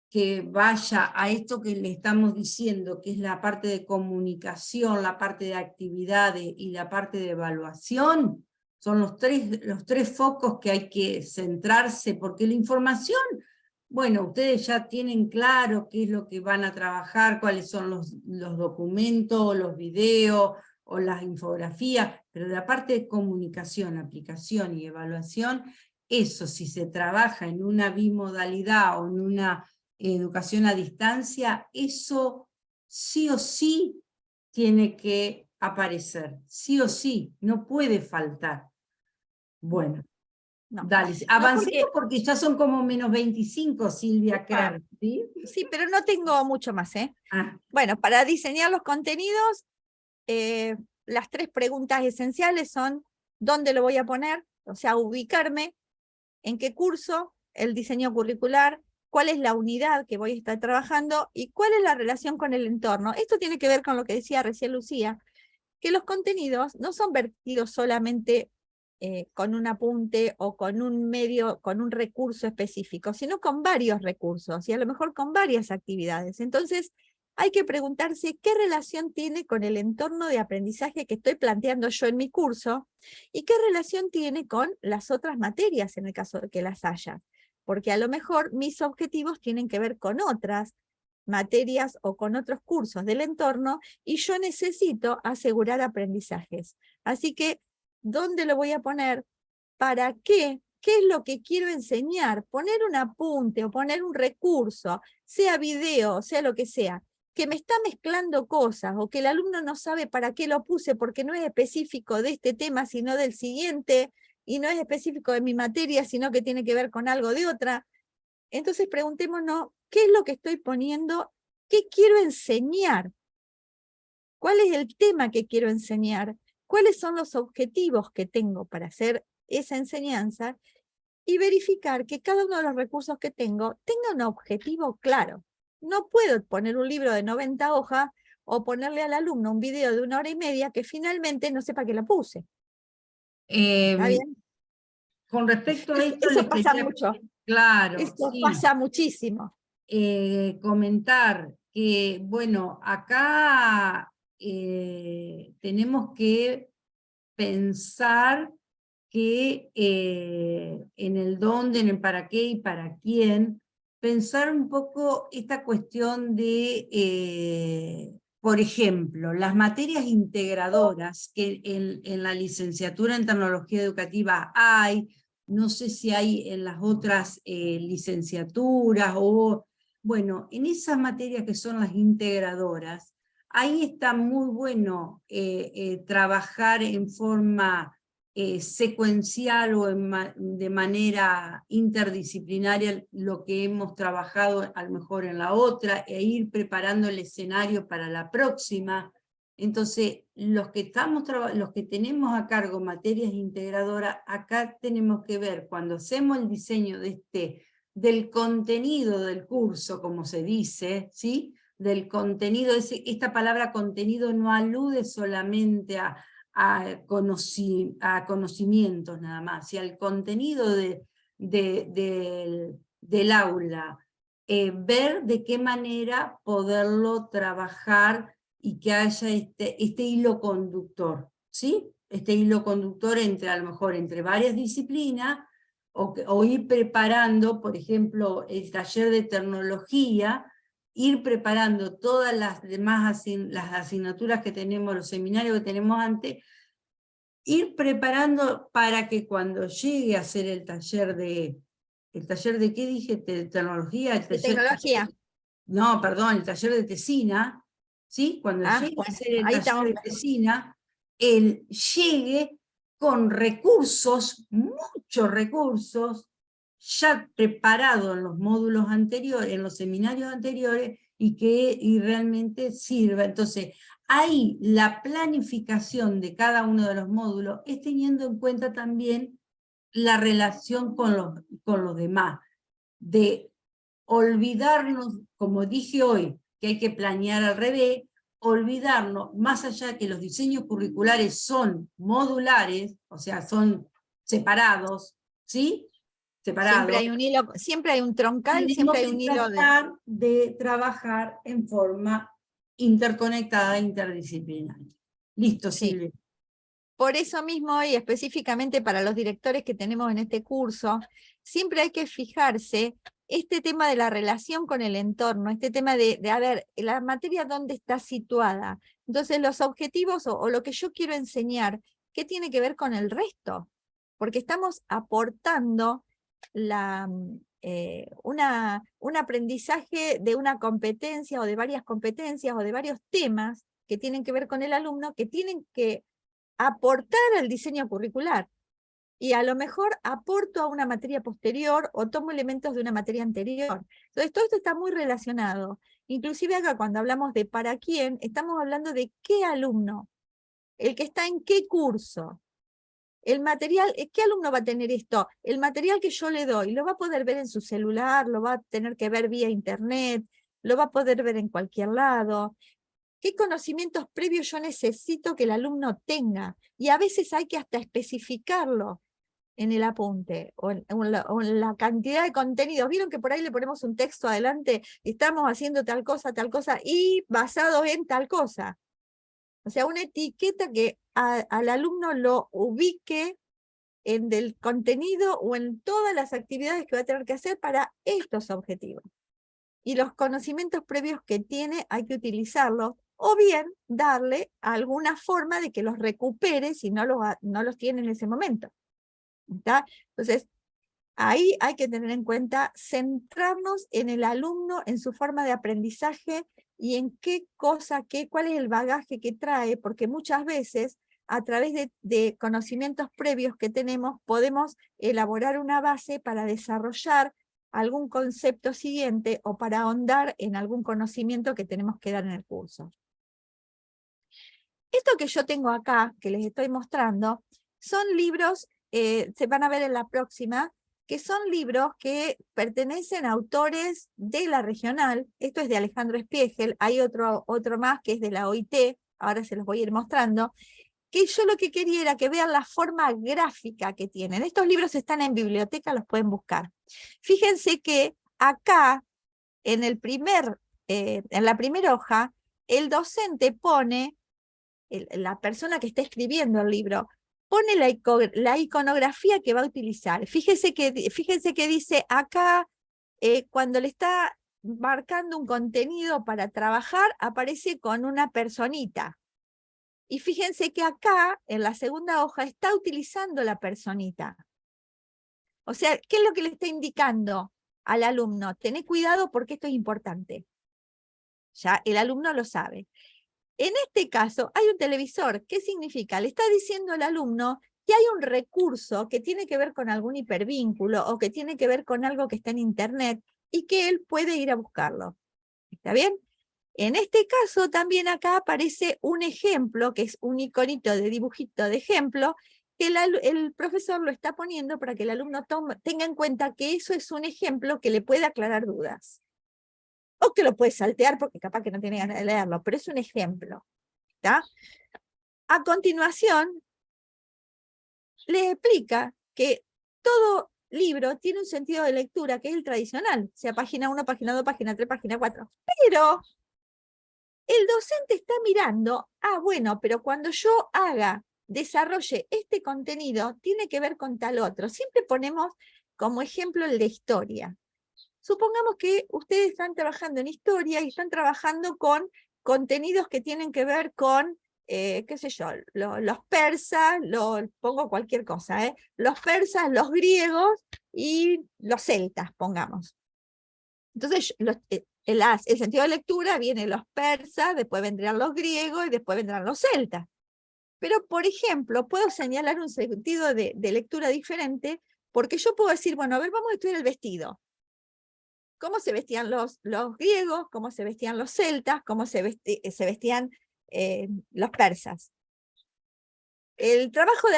que vaya a esto que le estamos diciendo, que es la parte de comunicación, la parte de actividades y la parte de evaluación, son los tres focos que hay que centrarse, porque la información, bueno, ustedes ya tienen claro qué es lo que van a trabajar, cuáles son los documentos, los videos o las infografías, pero la parte de comunicación, aplicación y evaluación, eso si se trabaja en una bimodalidad o en una educación a distancia, eso sí o sí tiene que aparecer, sí o sí, no puede faltar. Bueno, no. dale, No, avancemos porque porque ya son como -25, Silvia upa, Kram, ¿sí? sí, pero no tengo mucho más, ¿eh? Ah, Bueno, para diseñar los contenidos, las 3 preguntas esenciales son: ¿dónde lo voy a poner? O sea, ubicarme, en qué curso, el diseño curricular, cuál es la unidad que voy a estar trabajando y cuál es la relación con el entorno. Esto tiene que ver con lo que decía recién Lucía, que los contenidos no son vertidos solamente con un apunte o con un medio, con un recurso específico, sino con varios recursos y a lo mejor con varias actividades. Entonces, hay que preguntarse qué relación tiene con el entorno de aprendizaje que estoy planteando yo en mi curso y qué relación tiene con las otras materias en el caso de que las haya. Porque a lo mejor mis objetivos tienen que ver con otras materias o con otros cursos del entorno y yo necesito asegurar aprendizajes. Así que, ¿dónde lo voy a poner? ¿Para qué? ¿Qué es lo que quiero enseñar? Poner un apunte o poner un recurso, sea video, sea lo que sea, que me está mezclando cosas o que el alumno no sabe para qué lo puse porque no es específico de este tema, sino del siguiente, y no es específico de mi materia, sino que tiene que ver con algo de otra. Entonces preguntémonos, ¿qué es lo que estoy poniendo? ¿Qué quiero enseñar? ¿Cuál es el tema que quiero enseñar? ¿Cuáles son los objetivos que tengo para hacer esa enseñanza? Y verificar que cada uno de los recursos que tenga un objetivo claro. No puedo poner un libro de 90 hojas o ponerle al alumno un video de 1 hora y media que finalmente no sepa que lo puse. ¿Está bien? con respecto a esto Eso les pasa quería, mucho. claro, Eso sí. pasa muchísimo. comentar que, bueno, acá tenemos que pensar que en el dónde, en el para qué y para quién, pensar un poco esta cuestión de, por ejemplo, las materias integradoras que en la licenciatura en tecnología educativa hay, no sé si hay en las otras licenciaturas o, bueno, en esas materias que son las integradoras, ahí está muy bueno trabajar en forma secuencial o de manera interdisciplinaria lo que hemos trabajado a lo mejor en la otra, e ir preparando el escenario para la próxima. Entonces, los que tenemos a cargo materias integradoras, acá tenemos que ver, cuando hacemos el diseño del contenido del curso, como se dice, ¿sí? Del contenido, esta palabra contenido no alude solamente a conocimientos nada más, y al contenido del aula, ver de qué manera poderlo trabajar y que haya este hilo conductor, ¿sí? Este hilo conductor a lo mejor entre varias disciplinas, o ir preparando, por ejemplo, el taller de tecnología, ir preparando todas las demás las asignaturas que tenemos, los seminarios que tenemos antes, ir preparando para que cuando llegue a hacer el taller de ¿qué dije? Tecnología, De tecnología. no, perdón, el taller de tesina, ¿sí? Cuando Ah, llegue a bueno, hacer el ahí taller estamos. de tesina, él llegue con recursos, muchos recursos, ya preparados en los módulos anteriores, en los seminarios anteriores, y realmente sirva. Entonces, ahí la planificación de cada uno de los módulos es teniendo en cuenta también la relación con los demás, de olvidarnos, como dije hoy, que hay que planear al revés, olvidarnos, más allá que los diseños curriculares son modulares, o sea, son separados, ¿sí? Siempre Separados. hay un hilo, siempre hay un troncal, siempre Tenemos hay que un hilo de... tratar de trabajar en forma interconectada, interdisciplinaria. Listo, Sí. Silvia. Por eso mismo, y específicamente para los directores que tenemos en este curso, siempre hay que fijarse este tema de la relación con el entorno, este tema de a ver, la materia dónde está situada. Entonces, los objetivos o lo que yo quiero enseñar, ¿qué tiene que ver con el resto? Porque estamos aportando un aprendizaje de una competencia o de varias competencias o de varios temas que tienen que ver con el alumno, que tienen que aportar al diseño curricular. Y a lo mejor aporto a una materia posterior o tomo elementos de una materia anterior. Entonces, todo esto está muy relacionado. Inclusive acá cuando hablamos de para quién, estamos hablando de qué alumno, el que está en qué curso. El material, ¿qué alumno va a tener esto? El material que yo le doy, lo va a poder ver en su celular, lo va a tener que ver vía internet, lo va a poder ver en cualquier lado. ¿Qué conocimientos previos yo necesito que el alumno tenga? Y a veces hay que hasta especificarlo en el apunte o en la cantidad de contenidos. ¿Vieron que por ahí le ponemos un texto adelante? Estamos haciendo tal cosa, y basado en tal cosa. O sea, una etiqueta que al alumno lo ubique en el contenido o en todas las actividades que va a tener que hacer para estos objetivos. Y los conocimientos previos que tiene hay que utilizarlos, o bien darle alguna forma de que los recupere si no los tiene en ese momento. ¿Está? Entonces, ahí hay que tener en cuenta centrarnos en el alumno, en su forma de aprendizaje y en cuál es el bagaje que trae, porque muchas veces a través de conocimientos previos que tenemos podemos elaborar una base para desarrollar algún concepto siguiente o para ahondar en algún conocimiento que tenemos que dar en el curso. Esto que yo tengo acá, que les estoy mostrando, son libros, se van a ver en la próxima, que son libros que pertenecen a autores de la regional. Esto es de Alejandro Spiegel, hay otro más que es de la OIT, ahora se los voy a ir mostrando, que yo lo que quería era que vean la forma gráfica que tienen. Estos libros están en biblioteca, los pueden buscar. Fíjense que acá en la primera hoja, el docente pone, la persona que está escribiendo el libro, pone la iconografía que va a utilizar. Fíjense que dice acá, cuando le está marcando un contenido para trabajar, aparece con una personita. Y fíjense que acá, en la segunda hoja, está utilizando la personita. O sea, ¿qué es lo que le está indicando al alumno? Tené cuidado porque esto es importante. Ya el alumno lo sabe. En este caso, hay un televisor. ¿Qué significa? Le está diciendo al alumno que hay un recurso que tiene que ver con algún hipervínculo o que tiene que ver con algo que está en internet y que él puede ir a buscarlo. ¿Está bien? En este caso también acá aparece un ejemplo, que es un iconito de dibujito de ejemplo, que el profesor lo está poniendo para que el alumno tenga en cuenta que eso es un ejemplo que le puede aclarar dudas. O que lo puede saltear porque capaz que no tiene ganas de leerlo, pero es un ejemplo. ¿Está? A continuación, le explica que todo libro tiene un sentido de lectura que es el tradicional, sea página 1, página 2, página 3, página 4. Pero el docente está mirando, bueno, pero cuando yo desarrolle este contenido, tiene que ver con tal otro. Siempre ponemos como ejemplo el de historia. Supongamos que ustedes están trabajando en historia y están trabajando con contenidos que tienen que ver con, qué sé yo, los persas, pongo cualquier cosa, los persas, los griegos y los celtas, pongamos. Entonces, el sentido de lectura viene los persas, después vendrán los griegos y después vendrán los celtas. Pero, por ejemplo, puedo señalar un sentido de lectura diferente porque yo puedo decir, bueno, a ver, vamos a estudiar el vestido. ¿Cómo se vestían los griegos? ¿Cómo se vestían los celtas? ¿Cómo se vestían los persas? El trabajo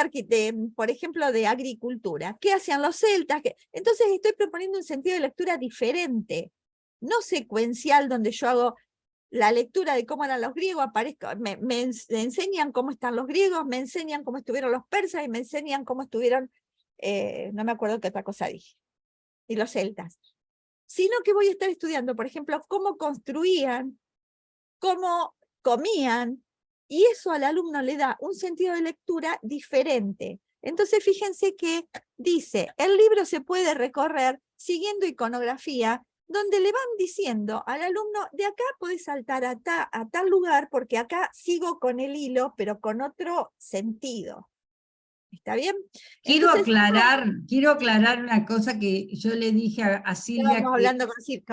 por ejemplo, de agricultura. ¿Qué hacían los celtas? Entonces estoy proponiendo un sentido de lectura diferente, no secuencial, donde yo hago la lectura de cómo eran los griegos, me enseñan cómo están los griegos, me enseñan cómo estuvieron los persas y me enseñan cómo estuvieron, no me acuerdo qué otra cosa dije, y los celtas. Sino que voy a estar estudiando, por ejemplo, cómo construían, cómo comían, y eso al alumno le da un sentido de lectura diferente. Entonces, fíjense que dice, el libro se puede recorrer siguiendo iconografía, donde le van diciendo al alumno, de acá podés saltar a tal lugar, porque acá sigo con el hilo, pero con otro sentido. ¿Está bien? Quiero Entonces, aclarar una cosa que yo le dije a Silvia. estábamos hablando sí.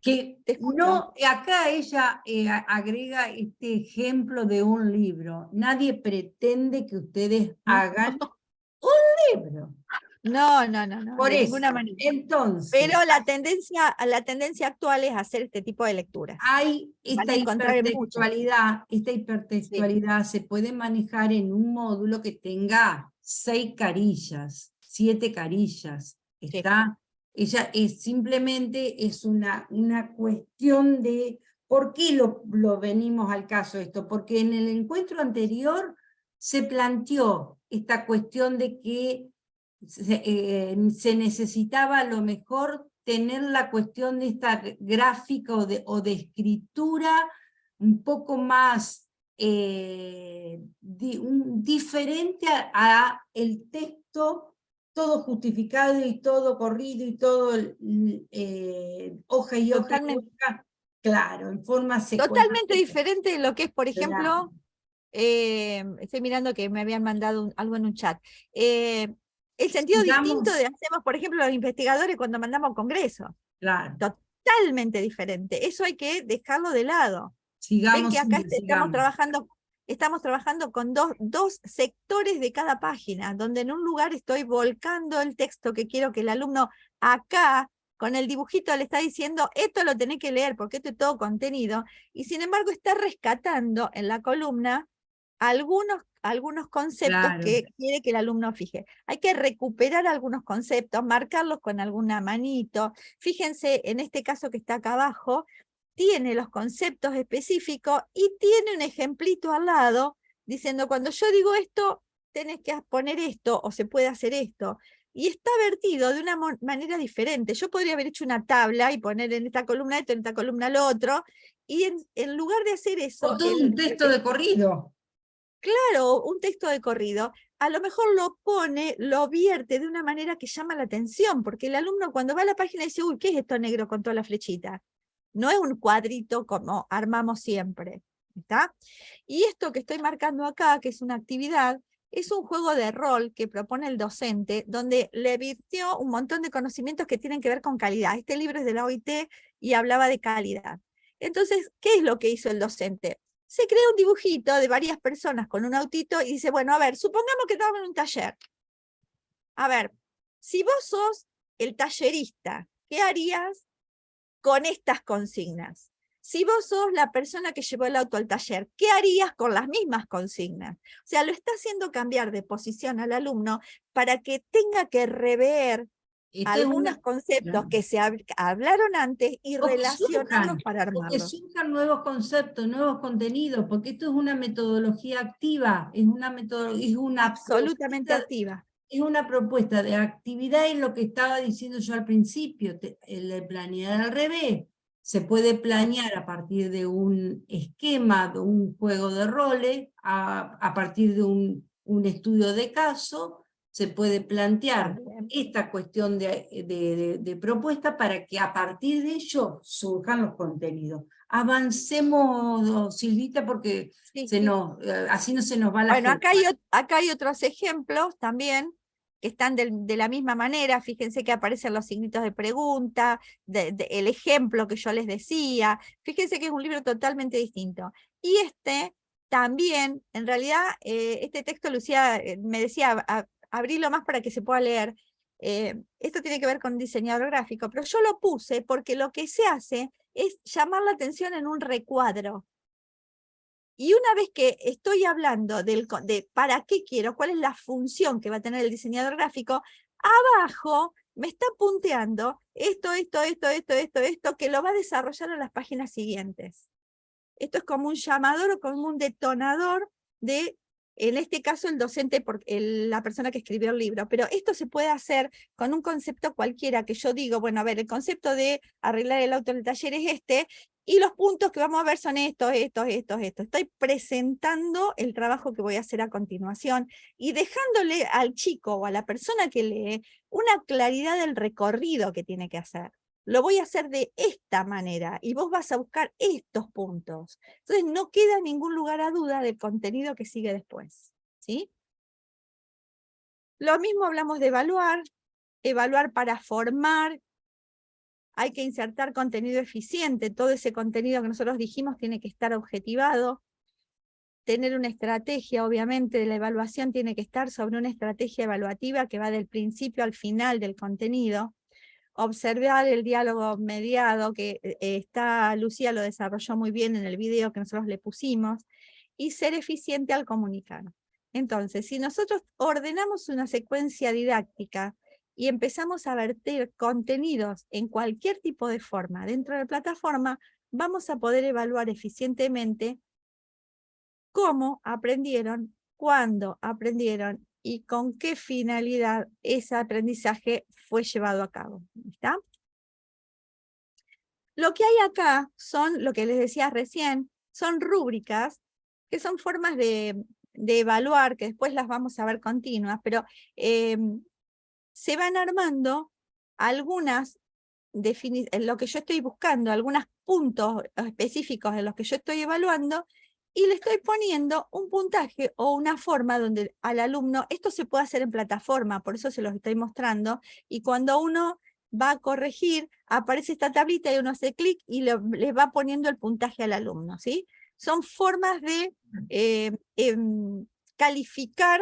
Que Te escucho. no, acá ella agrega este ejemplo de un libro. Nadie pretende que ustedes hagan un libro. No, Por de eso, ninguna manera. entonces, Pero la tendencia actual es hacer este tipo de lecturas. hay Van esta a encontrar en muchas. hipertextualidad se puede manejar en un módulo que tenga 6 carillas, 7 carillas. ¿Está? Ella simplemente es una cuestión de por qué lo venimos al caso esto, porque en el encuentro anterior se planteó esta cuestión de que se necesitaba a lo mejor tener la cuestión de esta gráfica o de escritura un poco más diferente a el texto todo justificado y todo corrido y todo hoja y hoja y hoja, claro, en forma secuencial. Totalmente diferente de lo que es, por ejemplo, estoy mirando que me habían mandado algo en un chat. El sentido distinto de hacemos, por ejemplo, los investigadores cuando mandamos congresos. Claro. Totalmente diferente. Eso hay que dejarlo de lado. Ven que acá estamos trabajando con dos sectores de cada página, donde en un lugar estoy volcando el texto que quiero que el alumno acá, con el dibujito, le está diciendo, esto lo tenés que leer porque esto es todo contenido, y sin embargo está rescatando en la columna algunos conceptos que quiere que el alumno fije. Hay que recuperar algunos conceptos, marcarlos con alguna manito. Fíjense, en este caso que está acá abajo, tiene los conceptos específicos y tiene un ejemplito al lado, diciendo, cuando yo digo esto, tenés que poner esto, o se puede hacer esto. y está vertido de una manera diferente. Yo podría haber hecho una tabla y poner en esta columna esto, en esta columna lo otro, y en lugar de hacer O eso, todo un texto de corrido. claro, un texto de corrido, a lo mejor lo pone, lo vierte de una manera que llama la atención, porque el alumno cuando va a la página dice, uy, ¿qué es esto negro con toda la flechita? No es un cuadrito como armamos siempre, ¿está? Y esto que estoy marcando acá, que es una actividad, es un juego de rol que propone el docente, donde le virtió un montón de conocimientos que tienen que ver con calidad. Este libro es de la OIT y hablaba de calidad. Entonces, ¿qué es lo que hizo el docente? Se crea un dibujito de varias personas con un autito y dice, bueno, a ver, supongamos que estamos en un taller. A ver, si vos sos el tallerista, ¿qué harías con estas consignas? Si vos sos la persona que llevó el auto al taller, ¿qué harías con las mismas consignas? O sea, lo está haciendo cambiar de posición al alumno para que tenga que rever Esto es algunos una... conceptos que se hablaron antes y relacionarlos para O que armarlo. surjan nuevos conceptos, nuevos contenidos, porque esto es una metodología activa, es una Absolutamente activa. es una propuesta de actividad, y lo que estaba diciendo yo al principio, el de planear al revés. Se puede planear a partir de un esquema, de un juego de roles, a partir de un estudio de caso, se puede plantear También. esta cuestión de propuesta para que a partir de ello surjan los contenidos. Avancemos, Silvita, porque Sí. así no se nos va la Bueno, gente. acá hay otros ejemplos también que están de la misma manera. Fíjense que aparecen los signitos de pregunta, el ejemplo que yo les decía. Fíjense que es un libro totalmente distinto. Y este también, en realidad, este texto, Lucía, me decía, abrilo más para que se pueda leer. Esto tiene que ver con diseñador gráfico, pero yo lo puse porque lo que se hace es llamar la atención en un recuadro. Y una vez que estoy hablando de para qué quiero, cuál es la función que va a tener el diseñador gráfico, abajo me está punteando esto, que lo va a desarrollar en las páginas siguientes. Esto es como un llamador o como un detonador de, en este caso, el docente, la persona que escribió el libro. Pero esto se puede hacer con un concepto cualquiera, que yo digo, bueno, a ver, el concepto de arreglar el auto en el taller es este, y los puntos que vamos a ver son estos. Estoy presentando el trabajo que voy a hacer a continuación y dejándole al chico o a la persona que lee una claridad del recorrido que tiene que hacer. Lo voy a hacer de esta manera y vos vas a buscar estos puntos. Entonces no queda ningún lugar a duda del contenido que sigue después, ¿sí? Lo mismo hablamos de evaluar para formar. Hay que insertar contenido eficiente, todo ese contenido que nosotros dijimos tiene que estar objetivado. Tener una estrategia, obviamente, de la evaluación tiene que estar sobre una estrategia evaluativa que va del principio al final del contenido. Observar el diálogo mediado, que Lucía lo desarrolló muy bien en el video que nosotros le pusimos, y ser eficiente al comunicar. Entonces, si nosotros ordenamos una secuencia didáctica y empezamos a verter contenidos en cualquier tipo de forma dentro de la plataforma, vamos a poder evaluar eficientemente cómo aprendieron, cuándo aprendieron y con qué finalidad ese aprendizaje fue llevado a cabo. ¿Está? Lo que hay acá son, lo que les decía recién, son rúbricas, que son formas de evaluar, que después las vamos a ver continuas, pero se van armando algunas, en lo que yo estoy buscando, algunos puntos específicos en los que yo estoy evaluando, y le estoy poniendo un puntaje o una forma donde al alumno, esto se puede hacer en plataforma, por eso se los estoy mostrando, y cuando uno va a corregir, aparece esta tablita y uno hace clic y le va poniendo el puntaje al alumno, ¿sí? Son formas de calificar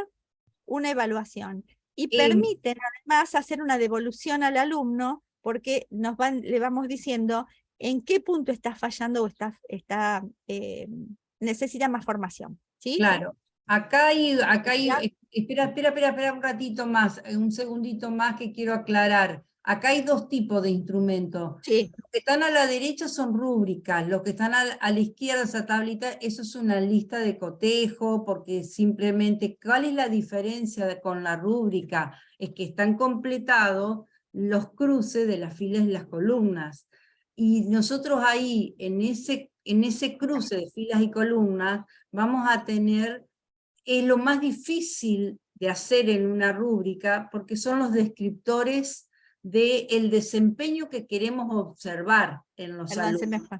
una evaluación y permiten además hacer una devolución al alumno porque le vamos diciendo en qué punto está fallando o necesita más formación. ¿Sí? Claro, espera un ratito más, un segundito más que quiero aclarar. Acá hay dos tipos de instrumentos. Sí, Los que están a la derecha son rúbricas, los que están a la izquierda, esa tablita, eso es una lista de cotejo, porque simplemente, ¿cuál es la diferencia con la rúbrica? Es que están completados los cruces de las filas y las columnas. Y nosotros ahí, en ese cruce de filas y columnas, vamos a tener, es lo más difícil de hacer en una rúbrica, porque son los descriptores del desempeño que queremos observar en los perdón, se me alumnos. fue.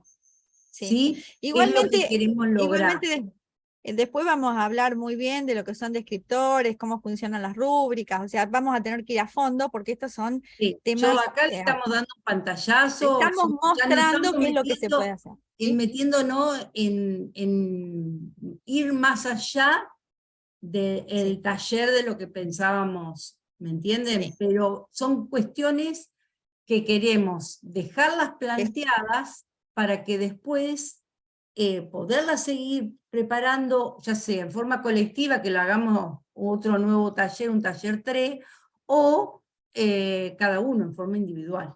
Sí. ¿Sí? Es lo que Igualmente, queremos lograr. después vamos a hablar muy bien de lo que son descriptores, cómo funcionan las rúbricas, o sea, vamos a tener que ir a fondo porque estos son Sí, yo temas, acá le estamos dando un pantallazo, estamos ya nos mostrando estamos qué es lo que se puede hacer. ¿Sí? metiéndonos en ir más allá del taller de lo que pensábamos, ¿me entienden? Sí. Pero son cuestiones que queremos dejarlas planteadas para que después poderlas seguir preparando, ya sea en forma colectiva, que lo hagamos otro nuevo taller, un taller 3, o cada uno en forma individual.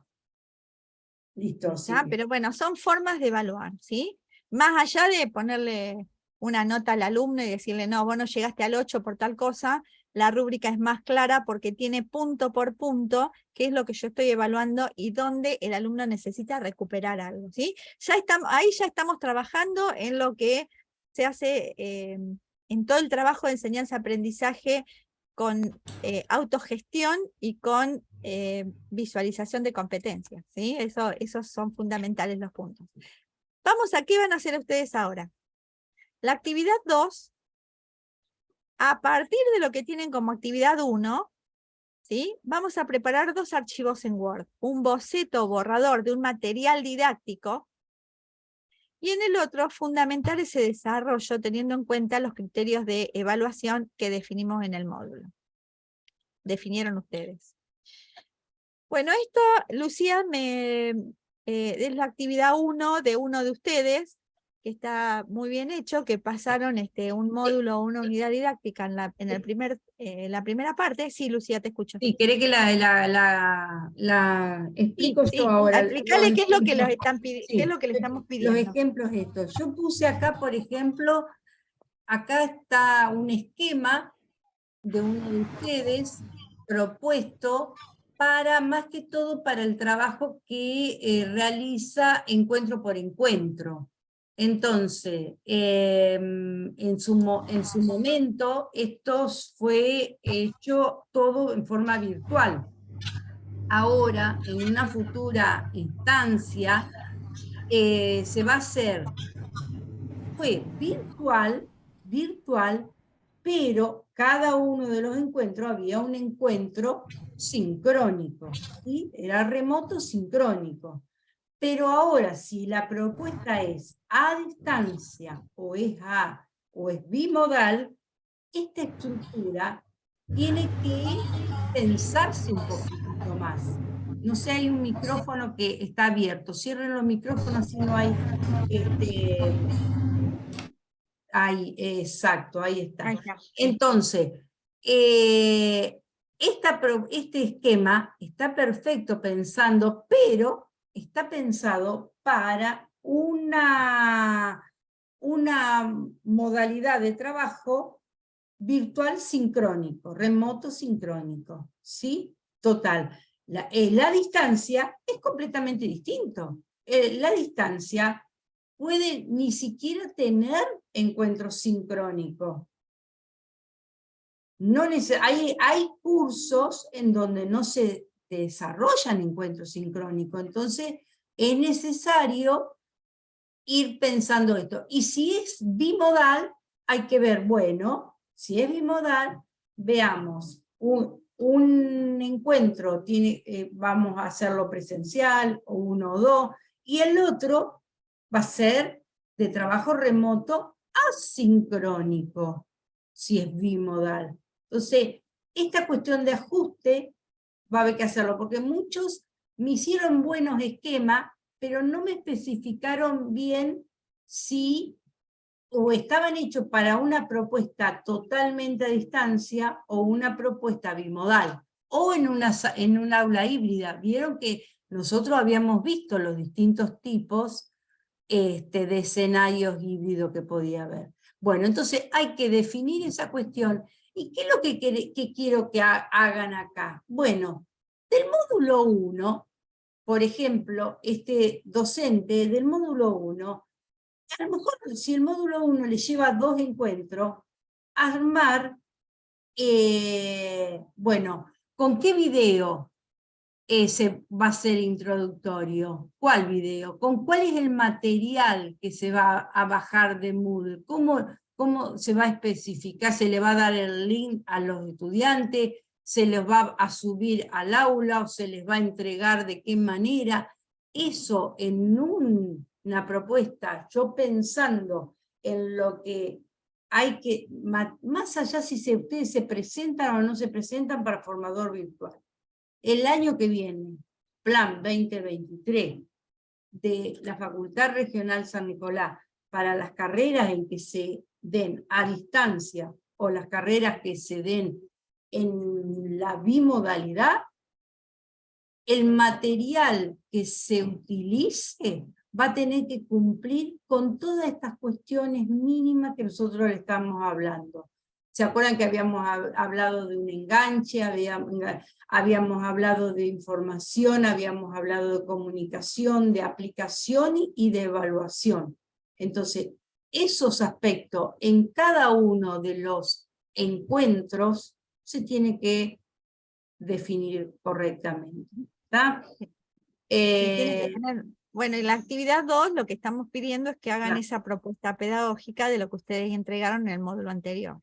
Listo, sí. Pero bueno, son formas de evaluar, ¿sí? Más allá de ponerle una nota al alumno y decirle, no, vos no llegaste al 8 por tal cosa, la rúbrica es más clara porque tiene punto por punto qué es lo que yo estoy evaluando y dónde el alumno necesita recuperar algo, ¿sí? Ahí ya estamos trabajando en lo que se hace en todo el trabajo de enseñanza-aprendizaje con autogestión y con visualización de competencias, ¿sí? Esos son fundamentales los puntos. Vamos a qué van a hacer ustedes ahora. La actividad 2, a partir de lo que tienen como actividad 1, ¿sí? Vamos a preparar 2 archivos en Word, un boceto borrador de un material didáctico, y en el otro fundamentar ese desarrollo teniendo en cuenta los criterios de evaluación que definimos en el módulo. Definieron ustedes. Bueno, esto, Lucía, es la actividad 1 de uno de ustedes, que está muy bien hecho, que pasaron un módulo o una unidad didáctica en la primera parte. Sí, Lucía, te escucho. Sí, ¿querés que la explico yo Sí, ahora? explícale qué es lo que Ejemplos. qué es Sí, lo que le estamos los pidiendo. ejemplos estos. Yo puse acá, por ejemplo, acá está un esquema de uno de ustedes propuesto para, más que todo, para el trabajo que realiza encuentro por encuentro. Entonces, en su momento, esto fue hecho todo en forma virtual. Ahora, en una futura instancia, se va a hacer, fue virtual, pero cada uno de los encuentros había un encuentro sincrónico, ¿sí? Era remoto sincrónico. Pero ahora, si la propuesta es a distancia, o es bimodal, esta estructura tiene que pensarse un poquitito más. No sé, hay un micrófono que está abierto. Cierren los micrófonos si no hay ahí, exacto, ahí está. Ahí está. Entonces, este esquema está perfecto pensando, pero está pensado para una modalidad de trabajo virtual sincrónico, remoto sincrónico, ¿sí? Total. La distancia es completamente distinto. La distancia puede ni siquiera tener encuentros sincrónicos. No hay cursos en donde no se desarrollan encuentros sincrónicos, entonces es necesario ir pensando esto. Y si es bimodal, hay que ver, bueno, si es bimodal, veamos, un encuentro vamos a hacerlo presencial, o 1 o 2, y el otro va a ser de trabajo remoto asincrónico, si es bimodal. Entonces, esta cuestión de ajuste va a haber que hacerlo, porque muchos me hicieron buenos esquemas, pero no me especificaron bien si o estaban hechos para una propuesta totalmente a distancia o una propuesta bimodal, o en un aula híbrida. Vieron que nosotros habíamos visto los distintos tipos de escenarios híbridos que podía haber. Bueno, entonces hay que definir esa cuestión. ¿Y qué es lo que quiero que hagan acá? Bueno, del módulo 1, por ejemplo, este docente del módulo 1, a lo mejor si el módulo 1 le lleva 2 encuentros, armar, bueno, ¿con qué video se va a ser introductorio? ¿Cuál video? ¿Con cuál es el material que se va a bajar de Moodle? ¿Cómo se va a especificar? ¿Se le va a dar el link a los estudiantes? ¿Se les va a subir al aula o se les va a entregar de qué manera? Eso en una propuesta, yo pensando en lo que hay que, más allá si ustedes se presentan o no se presentan para formador virtual. El año que viene, Plan 2023 de la Facultad Regional San Nicolás para las carreras en que se den a distancia o las carreras que se den en la bimodalidad, el material que se utilice va a tener que cumplir con todas estas cuestiones mínimas que nosotros le estamos hablando. ¿Se acuerdan que habíamos hablado de un enganche, habíamos hablado de información, habíamos hablado de comunicación, de aplicación y de evaluación? Entonces, esos aspectos en cada uno de los encuentros se tiene que definir correctamente. ¿Está? Tiene que tener, bueno, en la actividad 2 lo que estamos pidiendo es que hagan Claro. esa propuesta pedagógica de lo que ustedes entregaron en el módulo anterior.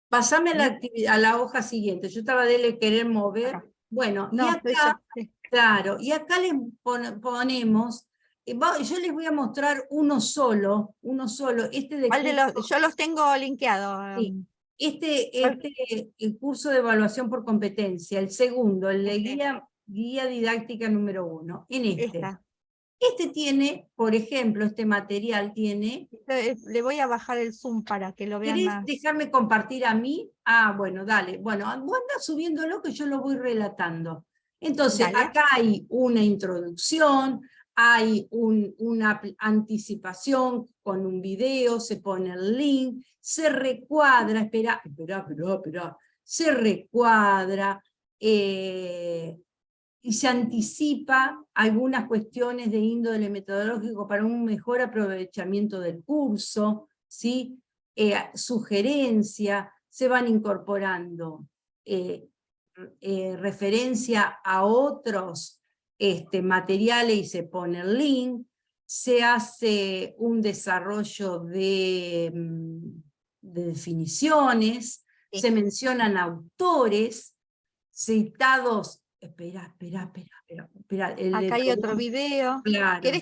Pasame a la hoja siguiente. Yo estaba de querer mover. Acá. Bueno, No, y estoy acá, sí. claro, y acá les ponemos, yo les voy a mostrar uno solo, este de ¿Cuál de los? curso, Yo los tengo linkeados. sí, ¿Cuál? el curso de evaluación por competencia, el segundo, el de Este, guía didáctica número 1, en este. esta. Este tiene, por ejemplo, este material tiene. Le voy a bajar el zoom para que lo vean ¿Querés más. dejarme compartir a mí? Ah, bueno, dale. Bueno, vos andá subiéndolo que yo lo voy relatando. Entonces, Dale. acá hay una introducción, hay una anticipación con un video, se pone el link, se recuadra, espera, se recuadra, y se anticipa algunas cuestiones de índole metodológico para un mejor aprovechamiento del curso, ¿sí? Sugerencia, se van incorporando referencia a otros materiales y se pone el link, se hace un desarrollo de definiciones, Sí. se mencionan autores citados. Espera. Acá hay otro video. Claro, ¿Querés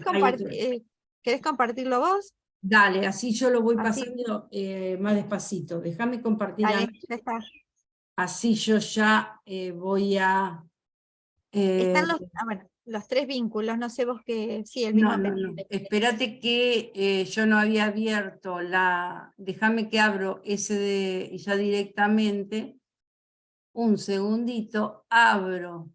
¿querés compartirlo vos? dale, así yo lo voy Así, pasando más despacito. Déjame compartir a dale, mí, ya está. así yo ya voy a... Están bueno, los 3 vínculos, no sé vos qué, sí, el mismo No. Espérate que yo no había abierto la... Déjame que abro ese ya directamente. Un segundito, abro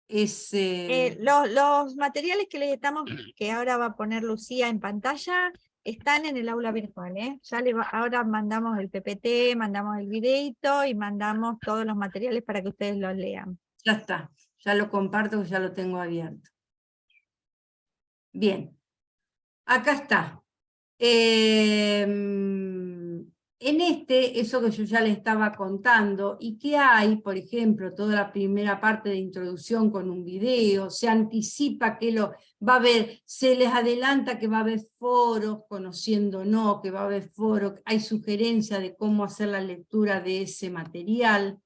ese... Los materiales que les estamos, que ahora va a poner Lucía en pantalla, están en el aula virtual, ¿eh? Ahora mandamos el PPT, mandamos el videito y mandamos todos los materiales para que ustedes los lean. Ya está, ya lo comparto, ya lo tengo abierto. Bien, acá está. En eso que yo ya le estaba contando, y que hay, por ejemplo, toda la primera parte de introducción con un video, se anticipa que va a haber, se les adelanta que va a haber foros, conociéndonos, que va a haber foros, hay sugerencias de cómo hacer la lectura de ese material.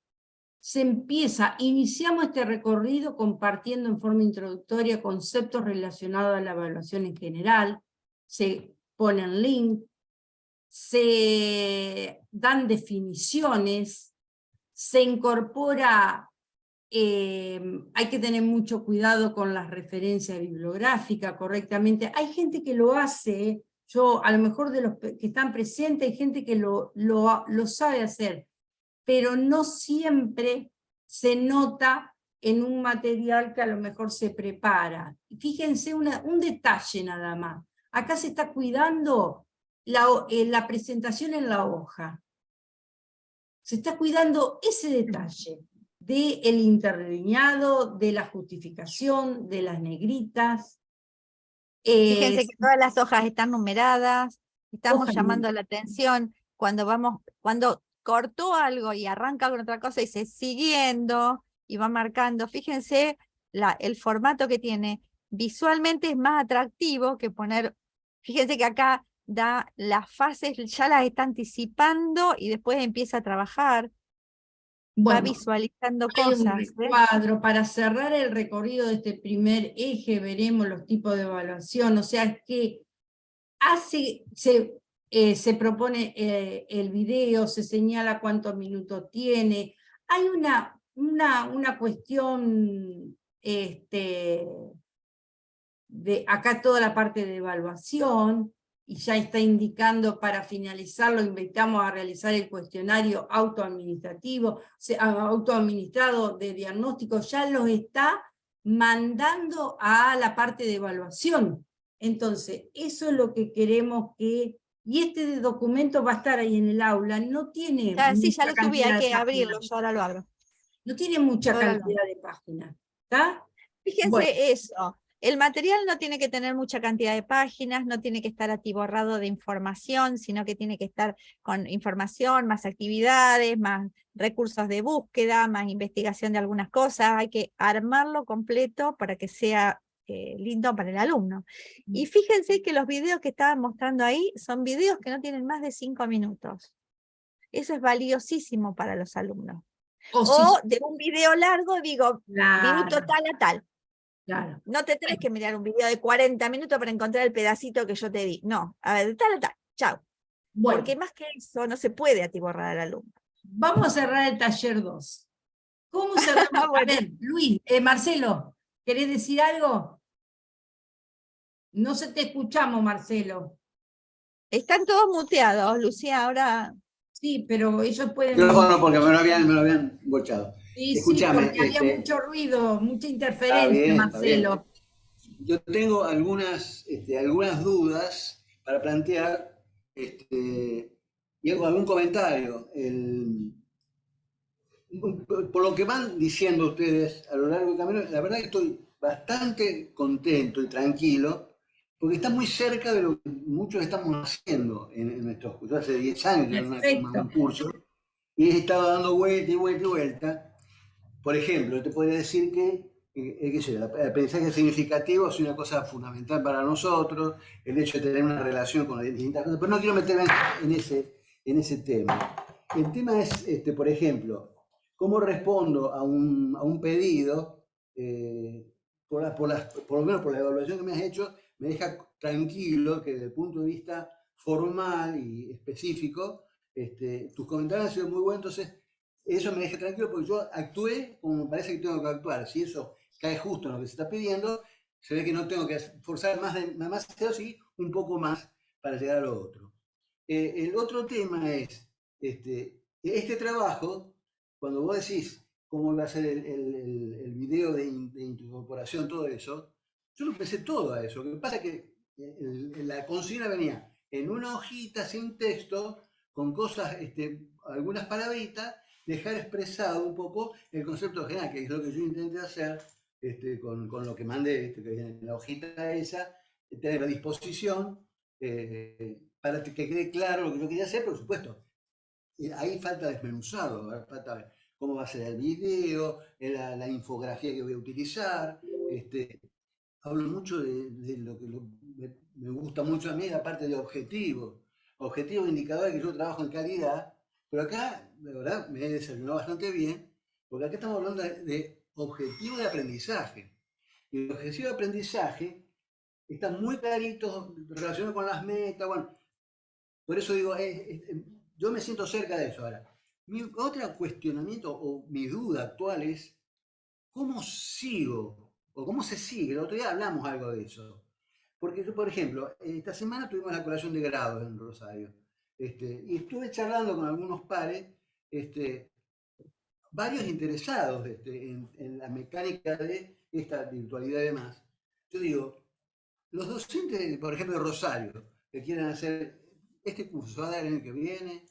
Iniciamos este recorrido compartiendo en forma introductoria conceptos relacionados a la evaluación en general, se ponen links, se dan definiciones, se incorpora, hay que tener mucho cuidado con las referencias bibliográficas correctamente. Hay gente que lo hace, yo a lo mejor de los que están presentes hay gente que lo sabe hacer, pero no siempre se nota en un material que a lo mejor se prepara. Fíjense un detalle nada más. Acá se está cuidando la presentación en la hoja. Se está cuidando ese detalle del interlineado, de la justificación, de las negritas. Fíjense que todas las hojas están numeradas, estamos Hojas llamando la atención cuando cortó algo y arranca con otra cosa y dice siguiendo y va marcando. Fíjense el formato que tiene. Visualmente es más atractivo que poner, fíjense que acá da las fases, ya las está anticipando y después empieza a trabajar, va Bueno, visualizando hay un cosas. recuadro. Para cerrar el recorrido de este primer eje, veremos los tipos de evaluación, o sea que se propone el video, se señala cuántos minutos tiene. Hay una cuestión, de acá toda la parte de evaluación, y ya está indicando para finalizarlo, invitamos a realizar el cuestionario autoadministrado de diagnóstico, ya los está mandando a la parte de evaluación. Entonces, eso es lo que queremos que, y este documento va a estar ahí en el aula, no tiene Sí, ya mucha lo subí, hay cantidad de que abrirlo, páginas, yo ahora lo abro. no tiene mucha Ahora lo abro. cantidad de páginas, ¿está? Bueno, Fíjense eso, el material no tiene que tener mucha cantidad de páginas, no tiene que estar atiborrado de información, sino que tiene que estar con información, más actividades, más recursos de búsqueda, más investigación de algunas cosas. Hay que armarlo completo para que sea lindo para el alumno. Y fíjense que los videos que estaban mostrando ahí son videos que no tienen más de 5 minutos. Eso es valiosísimo para los alumnos. o si, O de un video largo digo, minuto claro, tal a tal. claro. No te tenés que mirar un video de 40 minutos para encontrar el pedacito que yo te di. No, a ver, de tal a tal, chao. Bueno, Porque más que eso no se puede atiborrar al alumno. vamos a cerrar el taller 2. ¿Cómo cerramos? A Bueno, ver, Luis, Marcelo, ¿querés decir algo? No se te escuchamos, Marcelo. están todos muteados, Lucía, ahora... Sí, pero ellos pueden... Micrófono porque me lo habían bochado. Sí, sí, Escúchame, porque había mucho ruido, mucha está interferencia, bien, está bien. Marcelo. Yo tengo algunas dudas para plantear y algún comentario. Por lo que van diciendo ustedes a lo largo del camino, la verdad que estoy bastante contento y tranquilo, porque está muy cerca de lo que muchos estamos haciendo en nuestros cursos. Yo hace 10 años que doy un Perfecto. curso y he estado dando vuelta y vuelta y vuelta. Por ejemplo, te podría decir que el aprendizaje significativo es una cosa fundamental para nosotros, el hecho de tener una relación con las distintas cosas, pero no quiero meterme en ese tema. El tema es, por ejemplo, cómo respondo a un pedido, por lo menos por la evaluación que me has hecho, me deja tranquilo que desde el punto de vista formal y específico, tus comentarios han sido muy buenos, entonces eso me deja tranquilo porque yo actué como me parece que tengo que actuar. Si eso cae justo en lo que se está pidiendo, se ve que no tengo que forzar más sí, un poco más para llegar a lo otro. El otro tema es, este trabajo, cuando vos decís cómo va a ser el video de incorporación, todo eso, yo lo pensé todo a eso. Lo que pasa es que la consigna venía en una hojita sin texto, con cosas, algunas palabritas, dejar expresado un poco el concepto general, que es lo que yo intenté hacer con lo que mandé, que viene en la hojita esa, tener a disposición para que quede claro lo que yo quería hacer, por supuesto. Ahí falta desmenuzarlo, falta ver cómo va a ser el video, la infografía que voy a utilizar. Hablo mucho de lo que me gusta mucho a mí, la parte de objetivos. Objetivos indicadores que yo trabajo en calidad, pero acá, de verdad, me he desayunado bastante bien, porque acá estamos hablando de objetivos de aprendizaje. Y el objetivo de aprendizaje está muy clarito relacionado con las metas. Bueno, por eso digo, yo me siento cerca de eso ahora. Mi otro cuestionamiento o mi duda actual es, ¿cómo sigo? ¿O cómo se sigue? El otro día hablamos algo de eso. Porque yo, por ejemplo, esta semana tuvimos la colación de grados en Rosario. Y estuve charlando con algunos pares, varios interesados en la mecánica de esta virtualidad y demás. Yo digo, los docentes, por ejemplo, de Rosario, que quieran hacer este curso, se va a dar el año que viene,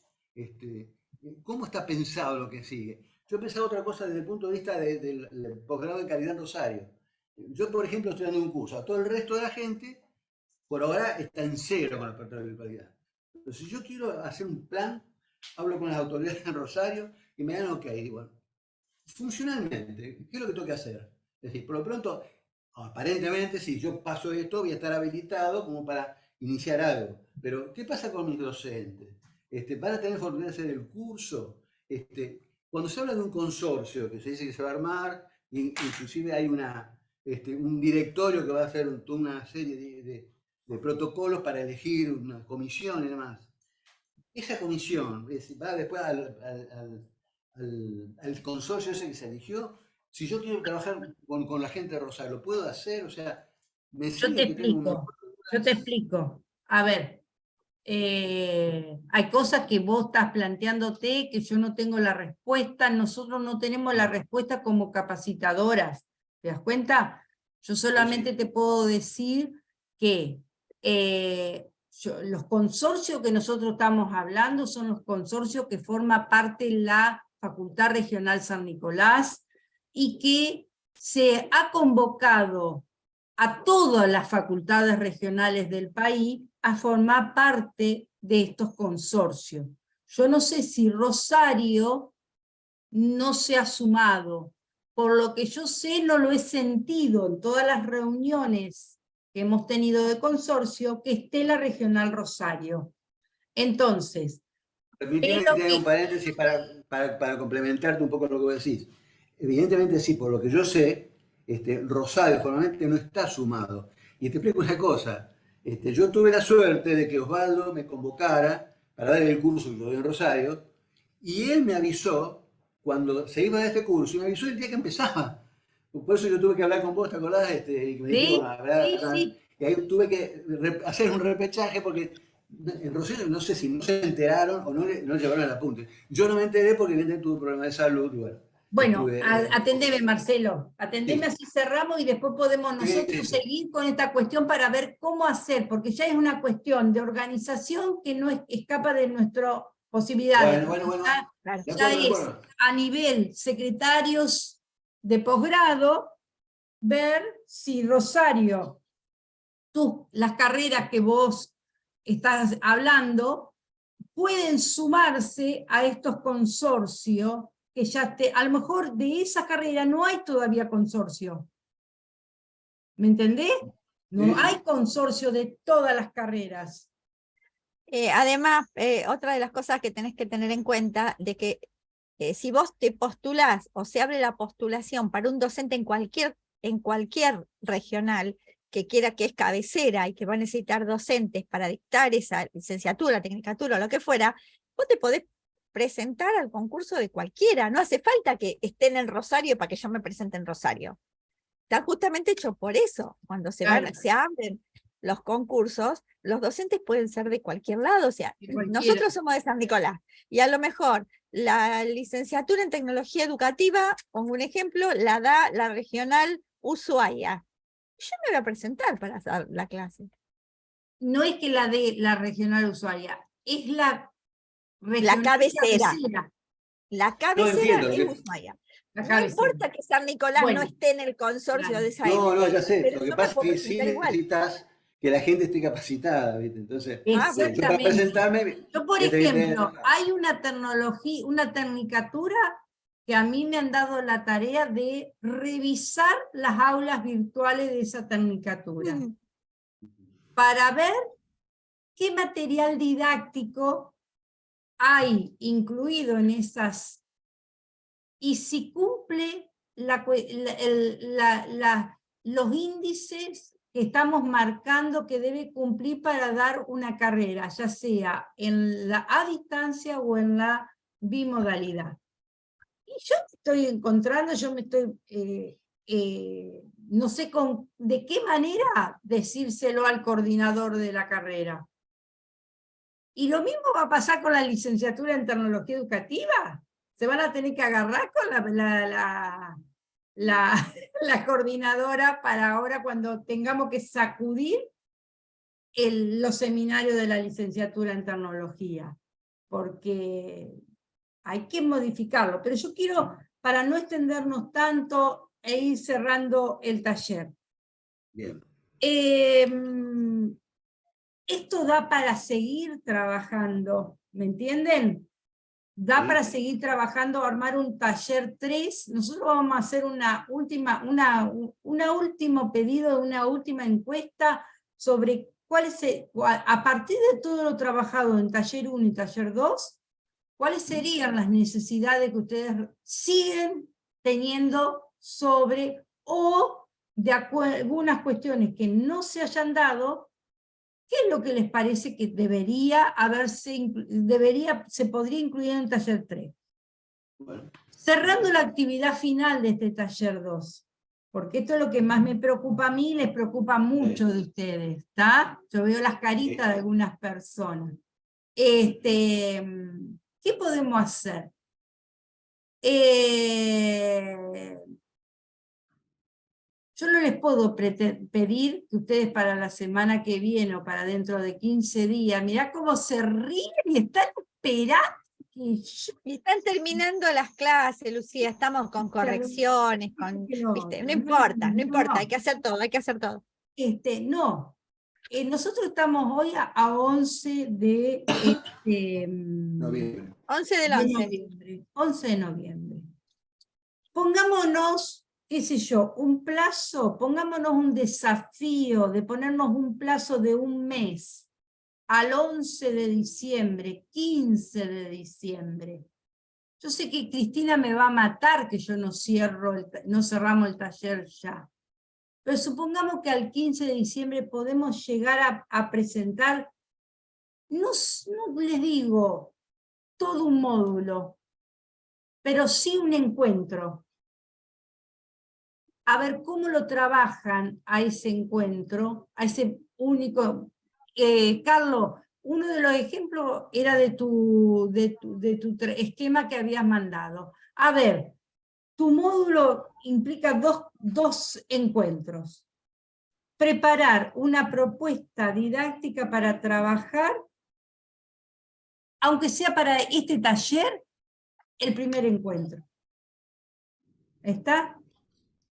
¿cómo está pensado lo que sigue? Yo he pensado otra cosa desde el punto de vista del posgrado de calidad en Rosario. Yo, por ejemplo, estoy dando un curso. A todo el resto de la gente, por ahora, está en cero con respecto a la virtualidad. Pero si yo quiero hacer un plan, hablo con las autoridades en Rosario y me dan ok. Bueno, funcionalmente, ¿qué es lo que tengo que hacer? Es decir, por lo pronto, aparentemente, si yo paso esto, voy a estar habilitado como para iniciar algo. Pero, ¿qué pasa con mis docentes? ¿Van a tener oportunidad de hacer el curso? Cuando se habla de un consorcio que se dice que se va a armar, inclusive hay un directorio que va a hacer una serie de protocolos para elegir una comisión y demás. Esa comisión va después al consorcio ese que se eligió. Si yo quiero trabajar con la gente de Rosario, ¿lo puedo hacer? O sea, me Yo te sigue que tengo explico. A ver, hay cosas que vos estás planteándote que yo no tengo la respuesta, nosotros no tenemos la respuesta como capacitadoras, ¿te das cuenta? Yo solamente te puedo decir que los consorcios que nosotros estamos hablando son los consorcios que forma parte la Facultad Regional San Nicolás y que se ha convocado a todas las facultades regionales del país a formar parte de estos consorcios. Yo no sé si Rosario no se ha sumado. Por lo que yo sé, no lo he sentido en todas las reuniones que hemos tenido de consorcio, que esté la Regional Rosario. Entonces, permíteme que tenga un paréntesis para complementarte un poco lo que vos decís. Evidentemente sí, por lo que yo sé, Rosario formalmente no está sumado. Y te explico una cosa. Yo tuve la suerte de que Osvaldo me convocara para dar el curso que yo doy en Rosario, y él me avisó cuando se iba a este curso, y me avisó el día que empezaba. Por eso yo tuve que hablar con vos, ¿te acordás? Y que me dijiste, bueno, sí. y ahí tuve que hacer un repechaje porque en Rosario no sé si no se enteraron o no llevaron el apunte. Yo no me enteré porque evidentemente tuve un problema de salud. Bueno, atendeme, Marcelo, atendeme, sí. así cerramos y después podemos nosotros seguir con esta cuestión para ver cómo hacer, porque ya es una cuestión de organización que no escapa de nuestras posibilidades. Bueno. Ya es a nivel secretarios de posgrado, ver si Rosario, las carreras que vos estás hablando, pueden sumarse a estos consorcios que ya a lo mejor de esa carrera no hay todavía consorcio. ¿Me entendés? No hay consorcio de todas las carreras. Además, otra de las cosas que tenés que tener en cuenta, de que si vos te postulás o se abre la postulación para un docente en cualquier regional que quiera, que es cabecera y que va a necesitar docentes para dictar esa licenciatura, tecnicatura o lo que fuera, vos te podés presentar al concurso de cualquiera. No hace falta que estén en Rosario para que yo me presente en Rosario. Está justamente hecho por eso. Cuando se abren los concursos, los docentes pueden ser de cualquier lado. O sea, nosotros somos de San Nicolás y a lo mejor la licenciatura en tecnología educativa, pongo un ejemplo, la da la regional Ushuaia. Yo me voy a presentar para hacer la clase. No es que la de la regional Ushuaia, es la cabecera. La cabecera es Ushuaia. No importa que San Nicolás no esté en el consorcio de esa época. No, ya sé. Lo que pasa es que sí necesitas que la gente esté capacitada, ¿viste? Entonces, yo para presentarme... Yo, por ejemplo, hay una tecnicatura que a mí me han dado la tarea de revisar las aulas virtuales de esa tecnicatura para ver qué material didáctico hay incluido en esas y si cumple los índices que estamos marcando que debe cumplir para dar una carrera, ya sea en la a distancia o en la bimodalidad. Y yo estoy encontrando, no sé de qué manera decírselo al coordinador de la carrera. Y lo mismo va a pasar con la licenciatura en tecnología educativa. se van a tener que agarrar con la coordinadora para ahora cuando tengamos que sacudir los seminarios de la licenciatura en tecnología, porque hay que modificarlo. Pero yo quiero, para no extendernos tanto e ir cerrando el taller. Bien. Esto da para seguir trabajando, ¿me entienden? Da Sí. para seguir trabajando, armar un taller 3. Nosotros vamos a hacer un último pedido, una última encuesta sobre a partir de todo lo trabajado en taller 1 y taller 2, cuáles serían las necesidades que ustedes siguen teniendo sobre, o de algunas cuestiones que no se hayan dado. ¿Qué es lo que les parece que se podría incluir en el taller 3? Bueno. Cerrando la actividad final de este taller 2, porque esto es lo que más me preocupa a mí y les preocupa mucho de ustedes, ¿está? Yo veo las caritas de algunas personas. ¿Qué podemos hacer? Yo no les puedo pedir que ustedes para la semana que viene o para dentro de 15 días, mirá cómo se ríen y están esperando que yo... Y están terminando las clases, Lucía, estamos con correcciones, ¿viste? No importa, no importa, hay que hacer todo, hay que hacer todo. No, nosotros estamos hoy a 11 de Noviembre. 11 del 11. 11 de noviembre. Pongámonos, qué sé yo, un plazo, pongámonos un desafío de ponernos un plazo de un mes, al 11 de diciembre, 15 de diciembre. Yo sé que Cristina me va a matar que yo no cerramos el taller ya. Pero supongamos que al 15 de diciembre podemos llegar a presentar, no les digo todo un módulo, pero sí un encuentro. A ver cómo lo trabajan a ese encuentro, a ese único... Carlos, uno de los ejemplos era de tu esquema que habías mandado. A ver, tu módulo implica dos encuentros. Preparar una propuesta didáctica para trabajar, aunque sea para este taller, el primer encuentro. ¿Está?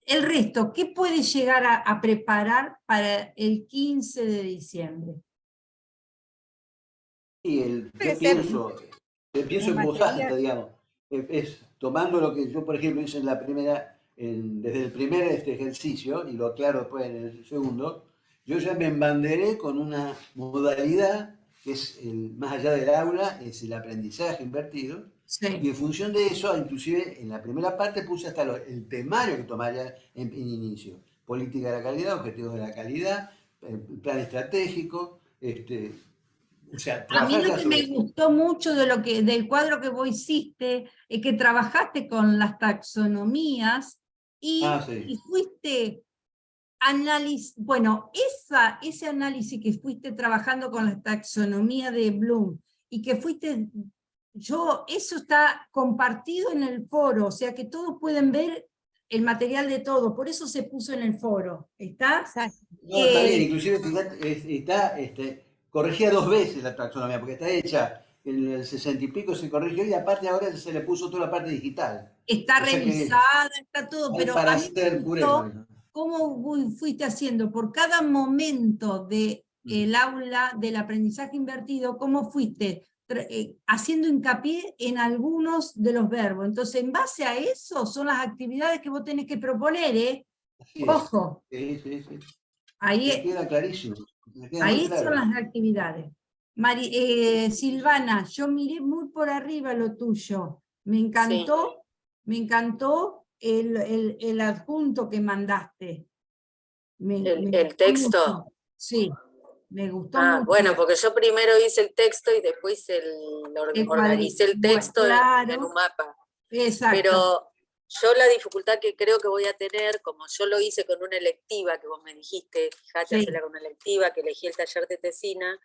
El resto, ¿qué puede llegar a preparar para el 15 de diciembre? Y yo Puede ser pienso un en voz alta, material. digamos. Es tomando lo que yo, por ejemplo, hice en la primera, desde el primer ejercicio, y lo aclaro después en el segundo, yo ya me embanderé con una modalidad que es, más allá del aula, es el aprendizaje invertido. Sí. Y en función de eso, inclusive en la primera parte puse hasta el temario que tomaría en inicio. Política de la calidad, objetivos de la calidad, plan estratégico, o sea, A mí trabajar lo ya que sobre me eso. gustó mucho del cuadro que vos hiciste es que trabajaste con las taxonomías y Sí. fuiste bueno, ese análisis que fuiste trabajando con la taxonomía de Bloom y que fuiste, eso está compartido en el foro, o sea que todos pueden ver el material de todo, por eso se puso en el foro, ¿está? Exacto. No, está bien, inclusive está corregida 2 veces la taxonomía, porque está hecha en el 60 y pico, se corrigió y aparte ahora se le puso toda la parte digital. Está O sea que revisada, está todo, pero para a mí me hacer gustó pureza. cómo fuiste haciendo por cada momento del aula del aprendizaje invertido, cómo fuiste haciendo hincapié en algunos de los verbos. Entonces, en base a eso, son las actividades que vos tenés que proponer, ¿eh? Así Ojo, es. Sí. Me ahí, queda clarísimo, me queda muy ahí son claro. las actividades. Silvana, yo miré muy por arriba lo tuyo. Me encantó el adjunto que mandaste. El Gustó texto. mucho. Sí, me gustó mucho. Bueno, porque yo primero hice el texto y después El organicé el Bueno, texto en un mapa. Exacto. Pero yo la dificultad que creo que voy a tener, como yo lo hice con una electiva, que vos me dijiste, fíjate, Sí. hacerla con una electiva, que elegí el taller de Tesina,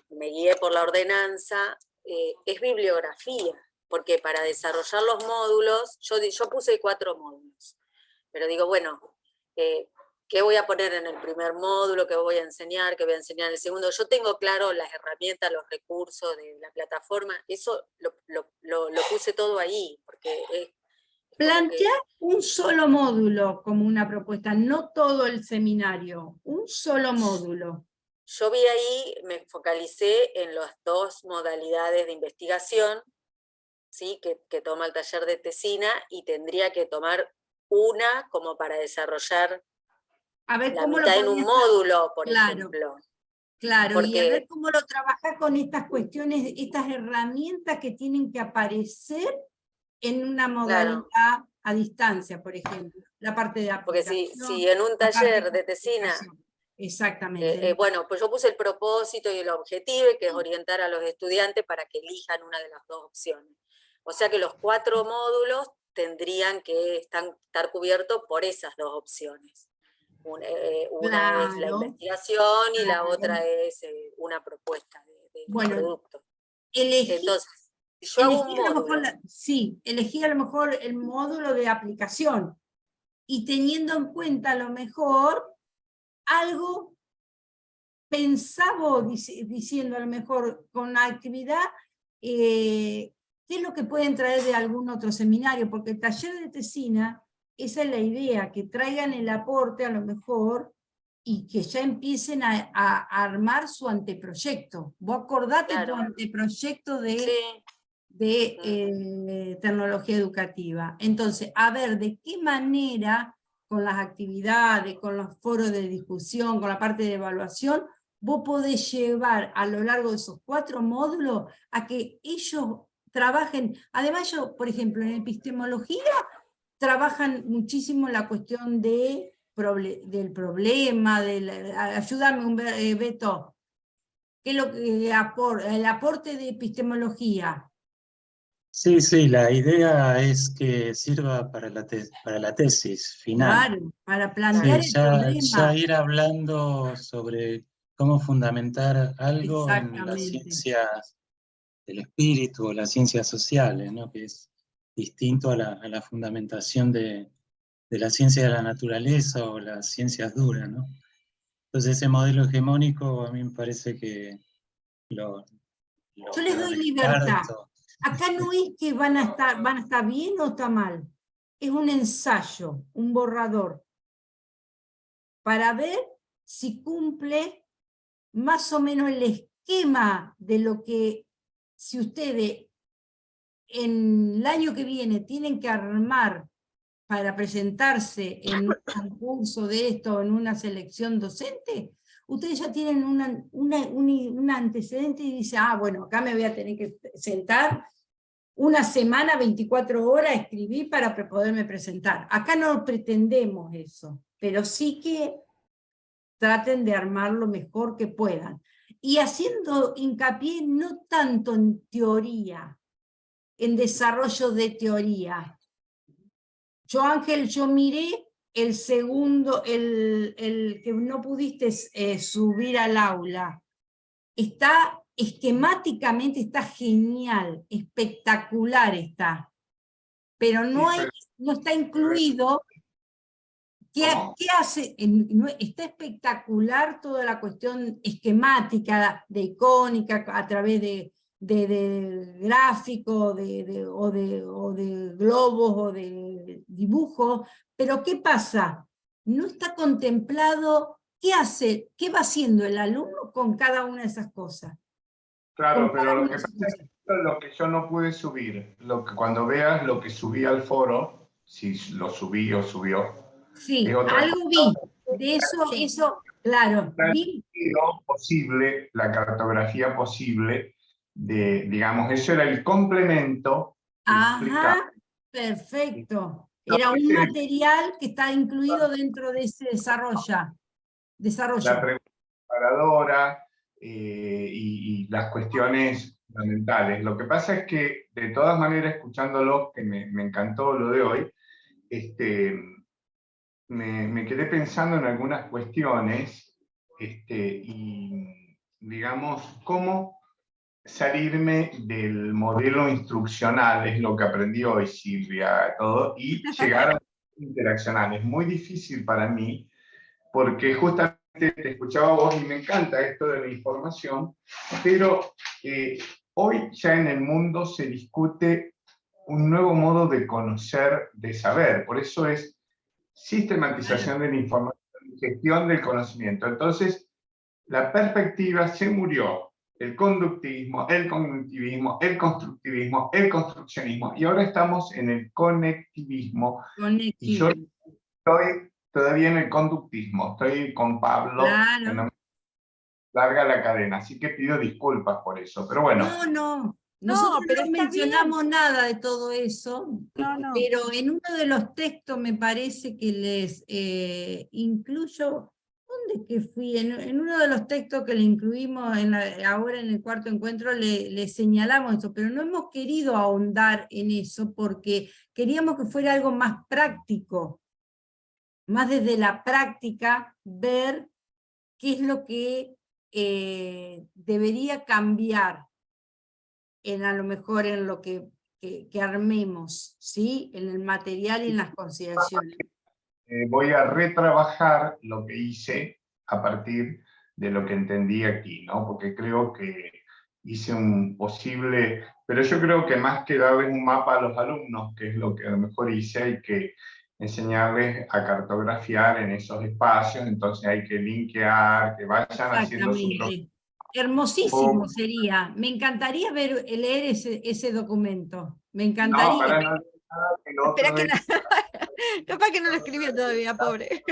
me guié por la ordenanza, es bibliografía. porque para desarrollar los módulos, yo puse 4 módulos, pero digo, bueno, ¿qué voy a poner en el primer módulo? ¿Qué voy a enseñar? ¿Qué voy a enseñar en el segundo? Yo tengo claro las herramientas, los recursos de la plataforma, eso lo puse todo ahí, porque es Plantea un solo módulo como una propuesta, no todo el seminario, un solo módulo. yo vi ahí, me focalicé en las 2 modalidades de investigación, ¿sí? que toma el taller de Tesina, y tendría que tomar una como para desarrollar A ver la cómo lo mitad en un podías. módulo, por Claro, ejemplo. claro, y a Porque, ver cómo lo trabajás con estas cuestiones, estas herramientas que tienen que aparecer en una claro, modalidad a distancia, por ejemplo. La parte de porque aplicación, si en un la parte taller de de Tesina, comunicación. Exactamente. bueno, pues yo puse el propósito y el objetivo, que es orientar a los estudiantes para que elijan una de las 2 opciones. O sea que los 4 módulos tendrían que estar cubiertos por esas 2 opciones. Una es la Claro, investigación y la claro. otra es una propuesta de Bueno, producto. elegí, Entonces, si yo hago un a lo mejor, módulo, sí, elegí a lo mejor el módulo de aplicación y teniendo en cuenta a lo mejor algo pensaba diciendo a lo mejor con la actividad, qué es lo que pueden traer de algún otro seminario, porque el taller de Tesina, esa es la idea, que traigan el aporte a lo mejor y que ya empiecen a armar su anteproyecto. Vos acordate tu claro, anteproyecto sí, de tecnología educativa. Entonces, a ver, ¿de qué manera con las actividades, con los foros de discusión, con la parte de evaluación, vos podés llevar a lo largo de esos 4 módulos a que ellos trabajen? Además, yo, por ejemplo, en epistemología, trabajan muchísimo la cuestión del problema, ayúdame, Beto, ¿qué es lo que el aporte de epistemología? Sí, sí, la idea es que sirva para para la tesis final. Claro, para plantear Sí, el ya problema. ir hablando sobre cómo fundamentar algo en las Exactamente. ciencias del espíritu o las ciencias sociales, ¿no? Que es distinto a la fundamentación de la ciencia de la naturaleza o las ciencias duras, ¿no? Entonces ese modelo hegemónico a mí me parece que lo, Yo les lo doy libertad. descarto. Acá no es que van a estar bien o está mal. Es un ensayo, un borrador, para ver si cumple más o menos el esquema de lo que, si ustedes en el año que viene tienen que armar para presentarse en un concurso de esto, en una selección docente, ustedes ya tienen un antecedente y dicen, ah, bueno, acá me voy a tener que sentar una semana, 24 horas, escribir para poderme presentar. Acá no pretendemos eso, pero sí que traten de armar lo mejor que puedan. Y haciendo hincapié no tanto en teoría, en desarrollo de teoría. Yo, Ángel, yo miré el segundo, el que no pudiste subir al aula. Está esquemáticamente, está genial, espectacular está. Pero no, Sí, pero no está incluido. ¿cómo? ¿Qué hace? Está espectacular toda la cuestión esquemática, de icónica, a través de gráfico, o de globos, o de dibujos, pero ¿qué pasa? No está contemplado qué hace, qué va haciendo el alumno con cada una de esas cosas. Con Claro, cada pero lo una de que esas pasa es cosas. que lo que yo no pude subir, lo que cuando veas lo que subí al foro, si lo subí o subió, es Sí, otra algo cosa. vi. De eso, claro, vi. Posible, la cartografía posible de, digamos, eso era el complemento que explicaba. Ajá, perfecto. No, Era un ese es material que está incluido dentro de ese la desarrollo. pregunta paradora y las cuestiones fundamentales. Lo que pasa es que, de todas maneras, escuchándolo, que me encantó lo de hoy, me quedé pensando en algunas cuestiones y, digamos, cómo salirme del modelo instruccional, es lo que aprendí hoy Silvia, todo, y llegar a interaccional. Es muy difícil para mí, porque justamente te escuchaba a vos y me encanta esto de la información, pero hoy ya en el mundo se discute un nuevo modo de conocer, de saber, por eso es sistematización de la información, gestión del conocimiento. Entonces, la perspectiva se murió, el conductivismo, el cognitivismo, el constructivismo, el construccionismo, y ahora estamos en el conectivismo, y yo estoy todavía en el conductismo, estoy con Pablo, que no me larga la cadena, así que pido disculpas por eso, pero bueno. No, nosotros pero no está mencionamos nada de todo eso, No. pero en uno de los textos me parece que les incluyo, ¿dónde que fui? En uno de los textos que le incluimos ahora en el cuarto encuentro le señalamos eso, pero no hemos querido ahondar en eso porque queríamos que fuera algo más práctico, más desde la práctica, ver qué es lo que debería cambiar a lo mejor en lo que armemos, ¿sí? En el material y en las consideraciones. Voy a retrabajar lo que hice a partir de lo que entendí aquí, ¿no? Porque creo que hice un posible, pero yo creo que más que darles un mapa a los alumnos, que es lo que a lo mejor hice, hay que enseñarles a cartografiar en esos espacios, entonces hay que linkear, que vayan haciendo su propio. Hermosísimo sería. Me encantaría leer ese documento. Me encantaría. No, para nada, Espera que capaz que no lo escribió todavía, pobre.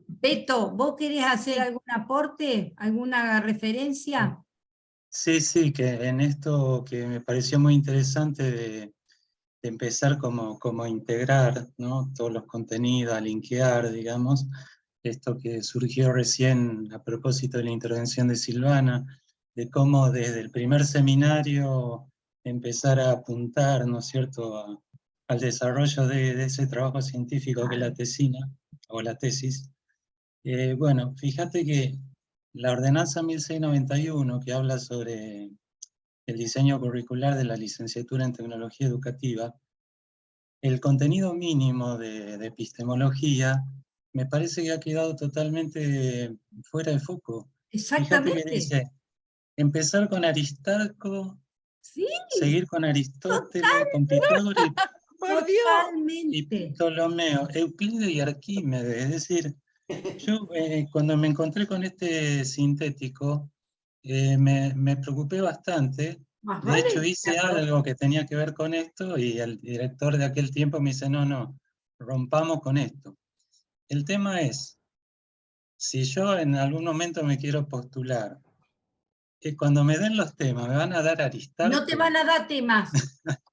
Beto, ¿vos querés hacer algún aporte, alguna referencia? Sí, que en esto que me pareció muy interesante de empezar como integrar, ¿no? Todos los contenidos, a linkear, digamos, esto que surgió recién a propósito de la intervención de Silvana, de cómo desde el primer seminario empezar a apuntar, ¿no es cierto?, al desarrollo de ese trabajo científico que es la tesina, o la tesis. Bueno, fíjate que la ordenanza 1691, que habla sobre el diseño curricular de la licenciatura en tecnología educativa, el contenido mínimo de epistemología me parece que ha quedado totalmente fuera de foco. Fíjate que dice, empezar con Aristarco, sí, seguir con Aristóteles, con Pitágoras y Ptolomeo, Euclides y Arquímedes. Es decir, yo cuando me encontré con este sintético, me preocupé bastante. De hecho, hice algo que tenía que ver con esto y el director de aquel tiempo me dice, no, rompamos con esto. El tema es, si yo en algún momento me quiero postular, que cuando me den los temas, ¿me van a dar Aristarco? No te van a dar temas,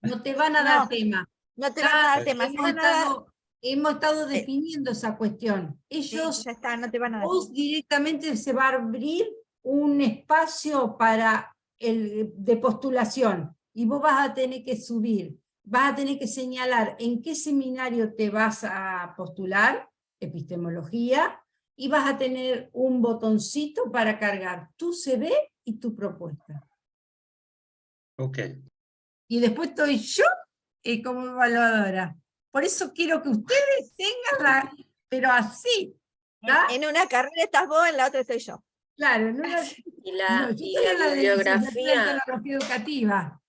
no te van a dar temas. No te van a dar temas, hemos estado definiendo esa cuestión. Ellos, ya está, no te van a dar. Vos directamente se va a abrir un espacio de postulación y vos vas a tener que subir, vas a tener que señalar en qué seminario te vas a postular, epistemología, y vas a tener un botoncito para cargar tu CV y tu propuesta. Ok. Y después estoy yo como evaluadora. Por eso quiero que ustedes tengan pero así. ¿tá? En una carrera estás vos, en la otra estoy yo. Claro, en una, y la bibliografía educativa.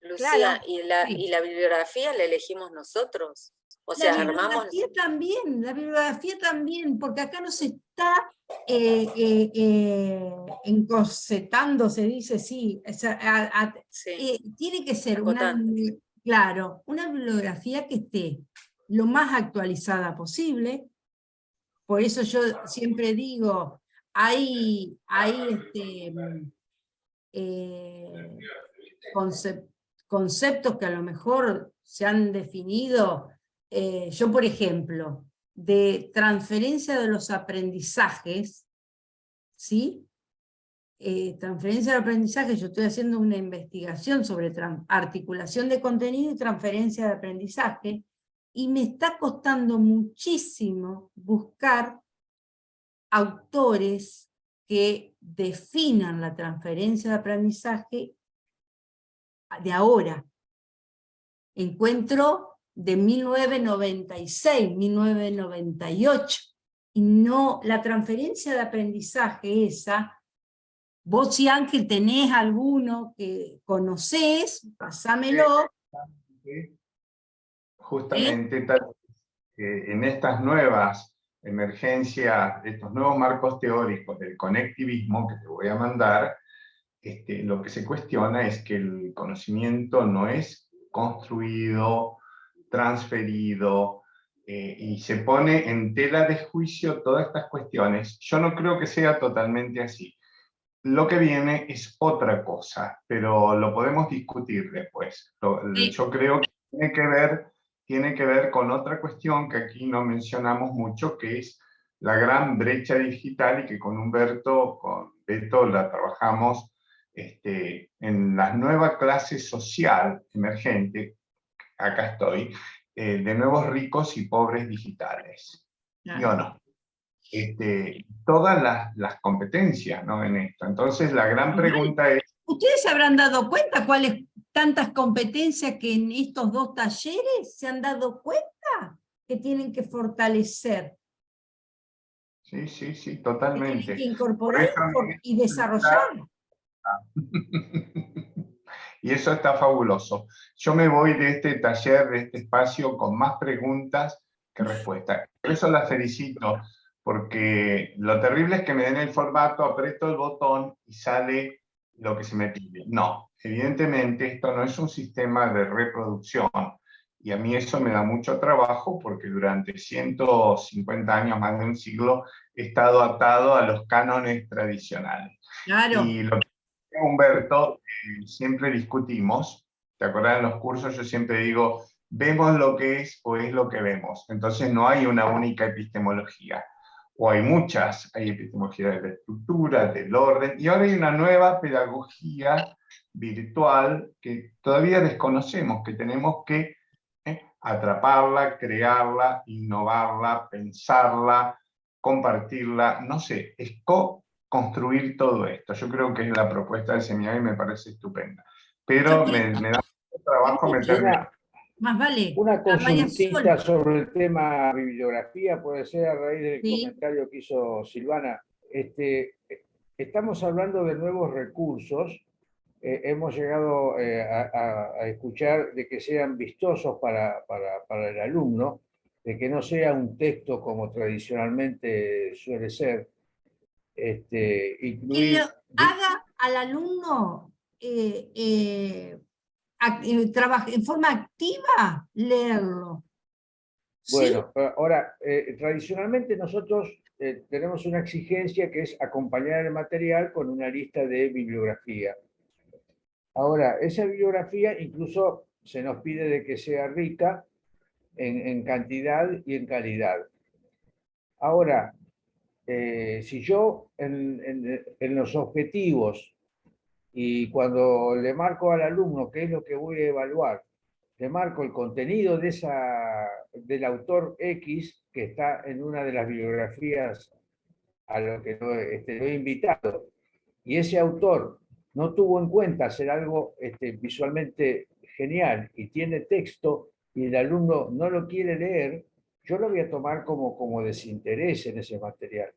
Lucía, claro, y la bibliografía la elegimos nosotros. O sea, armamos. La bibliografía también, porque acá no se está encorsetando, se dice, sí. Tiene que ser una bibliografía que esté lo más actualizada posible. Por eso yo siempre digo, hay conceptos que a lo mejor se han definido. Yo, por ejemplo, de transferencia de los aprendizajes, ¿sí? Transferencia de aprendizaje, yo estoy haciendo una investigación sobre articulación de contenido y transferencia de aprendizaje, y me está costando muchísimo buscar autores que definan la transferencia de aprendizaje de ahora. Encuentro de 1996, 1998, y no la transferencia de aprendizaje esa. Vos, si Ángel tenés alguno que conocés, pasámelo. Justamente en estas nuevas emergencias, estos nuevos marcos teóricos del conectivismo que te voy a mandar, lo que se cuestiona es que el conocimiento no es construido, transferido, y se pone en tela de juicio todas estas cuestiones. Yo no creo que sea totalmente así. Lo que viene es otra cosa, pero lo podemos discutir después. Yo creo que tiene que ver con otra cuestión que aquí no mencionamos mucho, que es la gran brecha digital, y que con Beto la trabajamos en la nueva clase social emergente, acá estoy, de nuevos ricos y pobres digitales. ¿Sí o no? Todas las competencias, ¿no?, en esto. Entonces la gran pregunta es... ¿Ustedes se habrán dado cuenta cuáles tantas competencias que en estos 2 talleres se han dado cuenta que tienen que fortalecer? Sí, Que totalmente. tienen que incorporar y desarrollar. Y eso está fabuloso. Yo me voy de este taller, de este espacio, con más preguntas que respuestas. Por eso las felicito, porque lo terrible es que me den el formato, aprieto el botón y sale lo que se me pide. No, evidentemente esto no es un sistema de reproducción, y a mí eso me da mucho trabajo, porque durante 150 años, más de un siglo, he estado atado a los cánones tradicionales. Claro. Y lo que Humberto, siempre discutimos, ¿te acuerdas? En los cursos yo siempre digo, ¿vemos lo que es o es lo que vemos? Entonces no hay una única epistemología, o hay muchas. Hay epistemología de la estructura, del orden, y ahora hay una nueva pedagogía virtual que todavía desconocemos, que tenemos que atraparla, crearla, innovarla, pensarla, compartirla, no sé, es construir todo esto. Yo creo que es la propuesta del seminario y me parece estupenda. Pero me da mucho trabajo meterme. Más vale. Una consultita Sol. sobre el tema bibliografía, puede ser a raíz del Sí. comentario que hizo Silvana. Estamos hablando de nuevos recursos. Hemos llegado a escuchar de que sean vistosos para el alumno, de que no sea un texto como tradicionalmente suele ser. Que le haga al alumno trabajar en forma activa, leerlo. Bueno, ahora, tradicionalmente nosotros tenemos una exigencia que es acompañar el material con una lista de bibliografía. Ahora, esa bibliografía incluso se nos pide de que sea rica en cantidad y en calidad. Ahora, si yo en los objetivos y cuando le marco al alumno qué es lo que voy a evaluar, le marco el contenido del autor X que está en una de las bibliografías a lo que lo he invitado, y ese autor no tuvo en cuenta hacer algo visualmente genial y tiene texto y el alumno no lo quiere leer, yo lo voy a tomar como desinterés en ese material.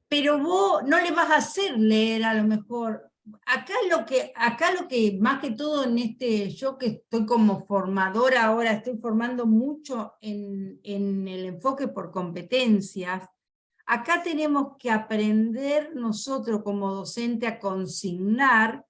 Pero vos no le vas a hacer leer a lo mejor. Acá lo que más que todo yo que estoy como formadora ahora, estoy formando mucho en el enfoque por competencias. Acá tenemos que aprender nosotros como docente a consignar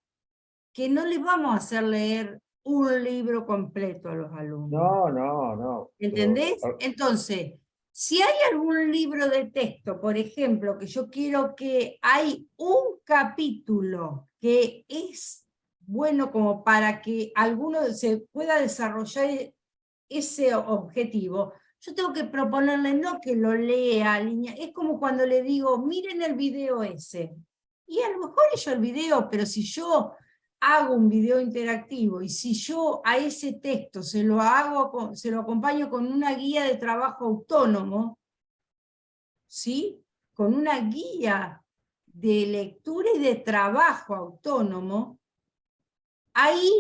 que no les vamos a hacer leer un libro completo a los alumnos. No. ¿Entendés? Entonces, si hay algún libro de texto, por ejemplo, que yo quiero que hay un capítulo que es bueno como para que alguno se pueda desarrollar ese objetivo, yo tengo que proponerle no que lo lea, es como cuando le digo, miren el video ese. Y a lo mejor ellos el video, pero si yo hago un video interactivo y si yo a ese texto se lo acompaño con una guía de trabajo autónomo, ¿sí? Con una guía de lectura y de trabajo autónomo, ahí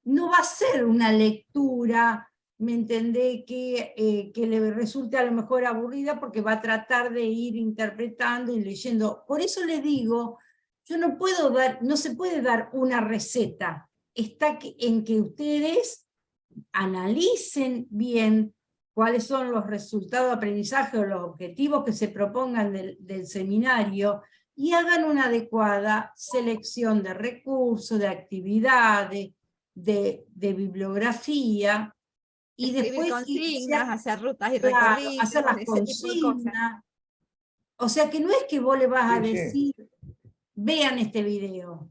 no va a ser una lectura, ¿me entendés?, que le resulte a lo mejor aburrida, porque va a tratar de ir interpretando y leyendo. Por eso les digo, yo no puedo dar, no se puede dar una receta, está en que ustedes analicen bien cuáles son los resultados de aprendizaje o los objetivos que se propongan del seminario, y hagan una adecuada selección de recursos, de actividades, de bibliografía, y Escribir después consignas, hacer rutas y claro, recorridos, hacer las ese tipo de cosas. consignas. O sea que no es que vos le vas a Sí, sí. decir, vean este video,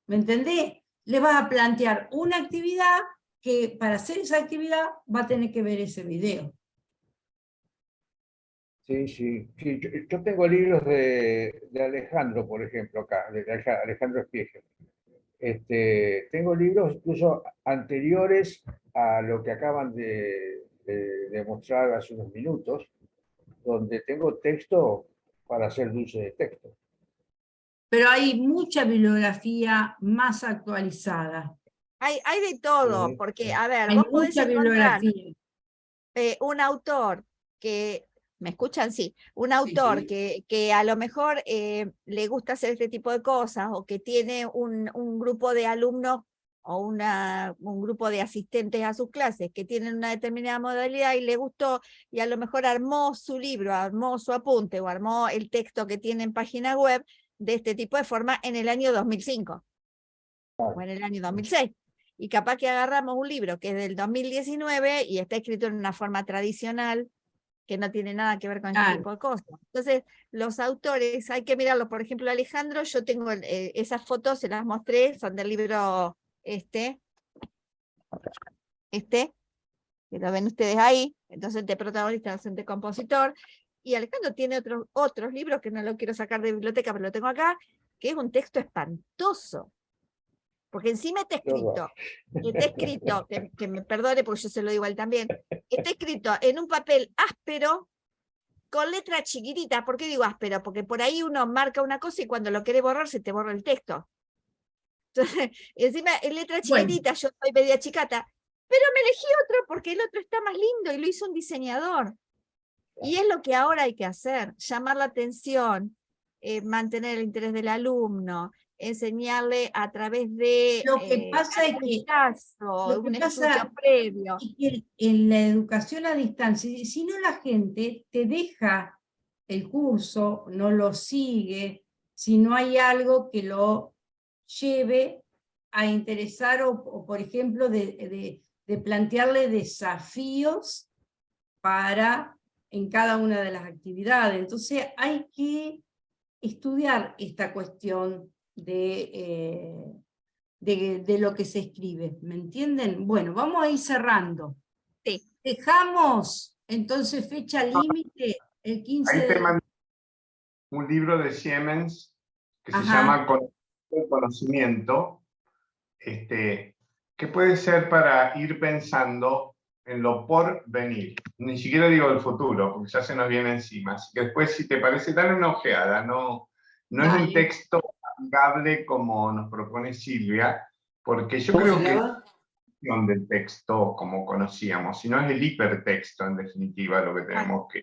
¿me entendés? Le vas a plantear una actividad que para hacer esa actividad va a tener que ver ese video. Sí, sí. Sí, yo tengo libros de Alejandro, por ejemplo, acá, de Alejandro Espieje. Tengo libros incluso anteriores a lo que acaban de mostrar hace unos minutos, donde tengo texto para hacer dulce de texto. Pero hay mucha bibliografía más actualizada. Hay de todo, Sí, porque, sí. a ver, Hay vos podés mucha encontrar bibliografía. un autor que, ¿me escuchan? Sí, un autor sí. que a lo mejor le gusta hacer este tipo de cosas, o que tiene un grupo de alumnos o un grupo de asistentes a sus clases que tienen una determinada modalidad y le gustó, y a lo mejor armó su libro, armó su apunte o armó el texto que tiene en página web de este tipo de forma en el año 2005 o en el año 2006. Y capaz que agarramos un libro que es del 2019 y está escrito en una forma tradicional que no tiene nada que ver con este tipo de cosas. Entonces, los autores hay que mirarlos. Por ejemplo, Alejandro, yo tengo esas fotos, se las mostré, son del libro que lo ven ustedes ahí, el docente protagonista, docente compositor. Y Alejandro tiene otros libros que no lo quiero sacar de biblioteca, pero lo tengo acá, que es un texto espantoso. Porque encima está escrito, que me perdone porque yo se lo digo a él también, está escrito en un papel áspero, con letra chiquitita. ¿Por qué digo áspero? Porque por ahí uno marca una cosa y cuando lo quiere borrar se te borra el texto. Entonces, encima en letra chiquitita, yo soy media chicata, pero me elegí otro porque el otro está más lindo y lo hizo un diseñador. Y es lo que ahora hay que hacer, llamar la atención, mantener el interés del alumno, enseñarle a través de Lo que pasa es que, un estudio previo. es que en la educación a distancia, si no la gente te deja el curso, no lo sigue, si no hay algo que lo lleve a interesar o por ejemplo, de plantearle desafíos en cada una de las actividades. Entonces hay que estudiar esta cuestión de lo que se escribe, ¿me entienden? Bueno, vamos a ir cerrando. Sí. Dejamos entonces fecha límite el 15 Ahí te de... mando un libro de Siemens que se Ajá. llama El conocimiento, que puede ser para ir pensando en lo por venir. Ni siquiera digo el futuro, porque ya se nos viene encima. Así que después, si te parece, dale una ojeada. No es un texto amigable como nos propone Silvia, porque yo ¿Cómo creo se que llama? del texto como conocíamos, sino es el hipertexto en definitiva lo que tenemos que...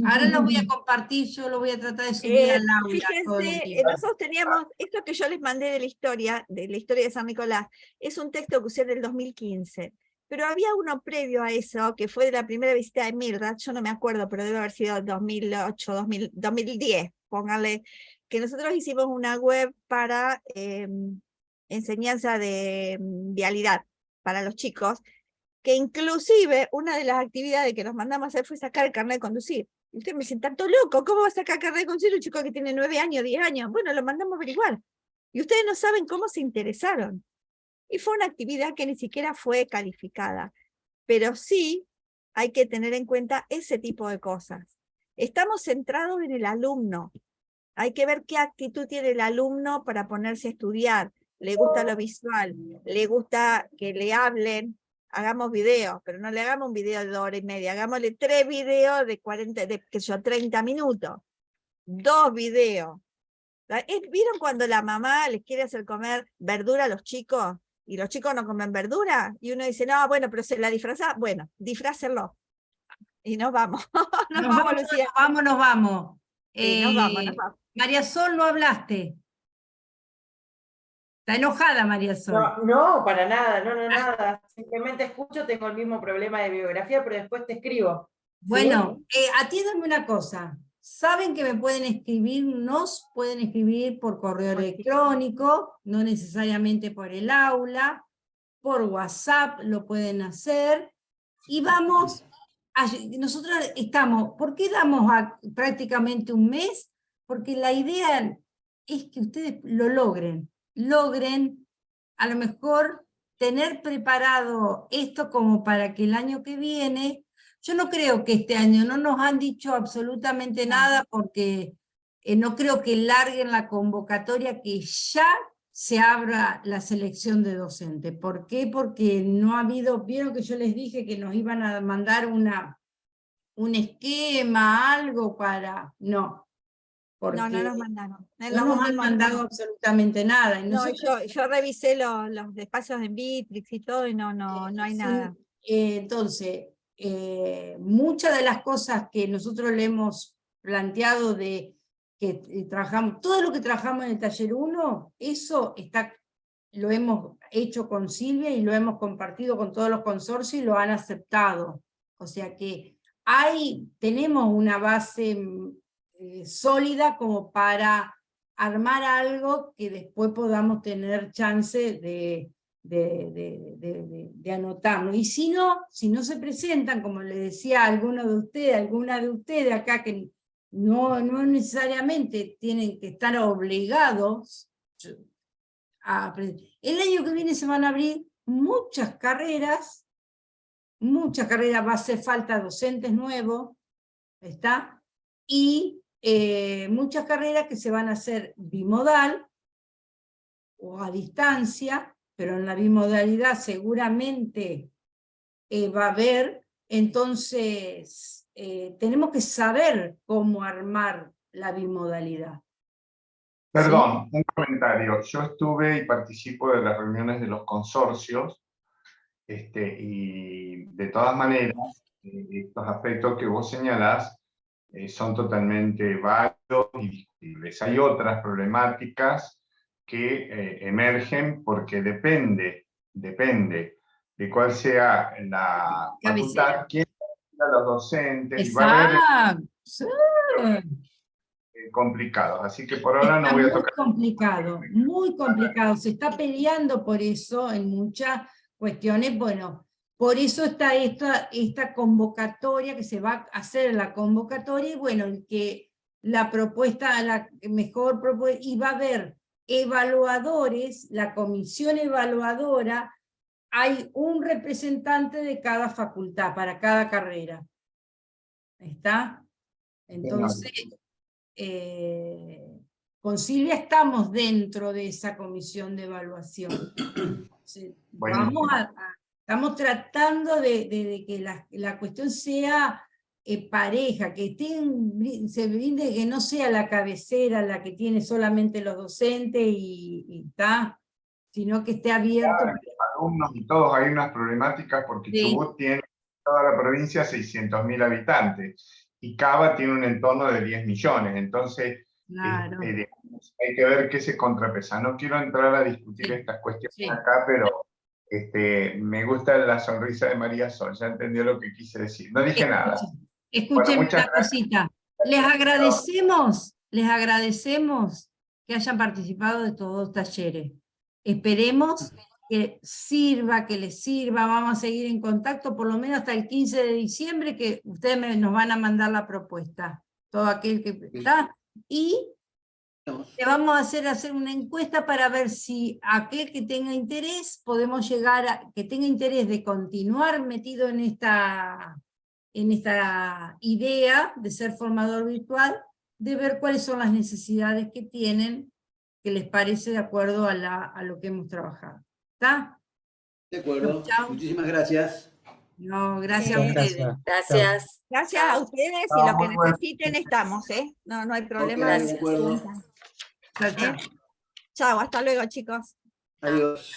Ahora lo voy a compartir, yo lo voy a tratar de subir al aula. Fíjense, nosotros teníamos, esto que yo les mandé de la historia de San Nicolás, es un texto que usé del 2015, pero había uno previo a eso, que fue de la primera visita de Milrad, yo no me acuerdo, pero debe haber sido 2008, 2010, pónganle, que nosotros hicimos una web para enseñanza de vialidad para los chicos, que inclusive una de las actividades que nos mandamos a hacer fue sacar el carnet de conducir. Y ustedes me dicen, tanto loco, ¿cómo va a sacar carnet de conducir un chico que tiene 9 años, 10 años? Bueno, lo mandamos a averiguar. Y ustedes no saben cómo se interesaron. Y fue una actividad que ni siquiera fue calificada. Pero sí hay que tener en cuenta ese tipo de cosas. Estamos centrados en el alumno. Hay que ver qué actitud tiene el alumno para ponerse a estudiar. Le gusta lo visual, le gusta que le hablen, hagamos videos, pero no le hagamos un video de 2 horas y media, hagámosle 3 videos de 30 minutos, 2 videos, ¿Vieron cuando la mamá les quiere hacer comer verdura a los chicos y los chicos no comen verdura? Y uno dice, no, bueno, pero se la disfraza. Bueno, disfrácenlo. Y nos vamos. Nos vamos, Lucía. Nos vamos. Sí, nos vamos. María Sol, no hablaste. Está enojada María Sol. No, para nada, nada. Simplemente escucho, tengo el mismo problema de biografía, pero después te escribo. Bueno, atiéndanme una cosa. Saben que me pueden escribir, nos pueden escribir por correo electrónico, no necesariamente por el aula, por WhatsApp lo pueden hacer. Y vamos, nosotros estamos, ¿por qué damos prácticamente un mes? Porque la idea es que ustedes lo logren a lo mejor tener preparado esto como para que el año que viene, yo no creo que este año, no nos han dicho absolutamente nada porque no creo que larguen la convocatoria, que ya se abra la selección de docentes. ¿Por qué? Porque no ha habido, vieron que yo les dije que nos iban a mandar un esquema, algo para, no. No nos mandaron. No nos han mandado absolutamente nada. Y no, yo revisé los espacios en Bitrix y todo y no hay nada. Entonces, muchas de las cosas que nosotros le hemos planteado de que trabajamos, todo lo que trabajamos en el taller 1, eso lo hemos hecho con Silvia y lo hemos compartido con todos los consorcios y lo han aceptado. O sea que tenemos una base sólida como para armar algo que después podamos tener chance de anotarlo. Y si no se presentan, como le decía a alguna de ustedes acá, que no necesariamente tienen que estar obligados a aprender. El año que viene se van a abrir muchas carreras, va a hacer falta docentes nuevos, ¿está? Y muchas carreras que se van a hacer bimodal o a distancia, pero en la bimodalidad seguramente va a haber, entonces tenemos que saber cómo armar la bimodalidad. Perdón, un comentario. Yo estuve y participo de las reuniones de los consorcios, y de todas maneras, estos aspectos que vos señalás son totalmente válidos y discutibles. Hay otras problemáticas que emergen porque depende de cuál sea la facultad, quién sea los docentes, y va a haber complicados. Así que por ahora no voy a tocar. Muy complicado. Se está peleando por eso en muchas cuestiones. Bueno, por eso está esta convocatoria, que se va a hacer la convocatoria, y bueno, que la propuesta, la mejor propuesta, y va a haber evaluadores, la comisión evaluadora, hay un representante de cada facultad, para cada carrera. ¿Está? Entonces, con Silvia estamos dentro de esa comisión de evaluación. Estamos tratando de que la cuestión sea pareja, que se brinde, que no sea la cabecera la que tiene solamente los docentes y está, sino que esté abierto. Claro, alumnos y todos, hay unas problemáticas porque Chubut tiene toda la provincia 600.000 habitantes y Cava tiene un entorno de 10 millones, entonces claro. Hay que ver qué se contrapesa. No quiero entrar a discutir estas cuestiones acá, pero me gusta la sonrisa de María Sol, ya entendió lo que quise decir. No dije nada. Escuchen una cosita. Les agradecemos que hayan participado de todos los talleres. Esperemos que les sirva, vamos a seguir en contacto por lo menos hasta el 15 de diciembre, que ustedes nos van a mandar la propuesta, todo aquel que está, y le vamos a hacer una encuesta para ver si aquel que tenga interés, podemos llegar que tenga interés de continuar metido en esta idea de ser formador virtual, de ver cuáles son las necesidades que tienen, que les parece de acuerdo a lo que hemos trabajado. ¿Está? De acuerdo. Muchísimas gracias. No, gracias a ustedes. Gracias a ustedes, y lo que necesiten estamos, no hay problema. Okay, de acuerdo. Chao, chao. Chao, hasta luego, chicos. Adiós.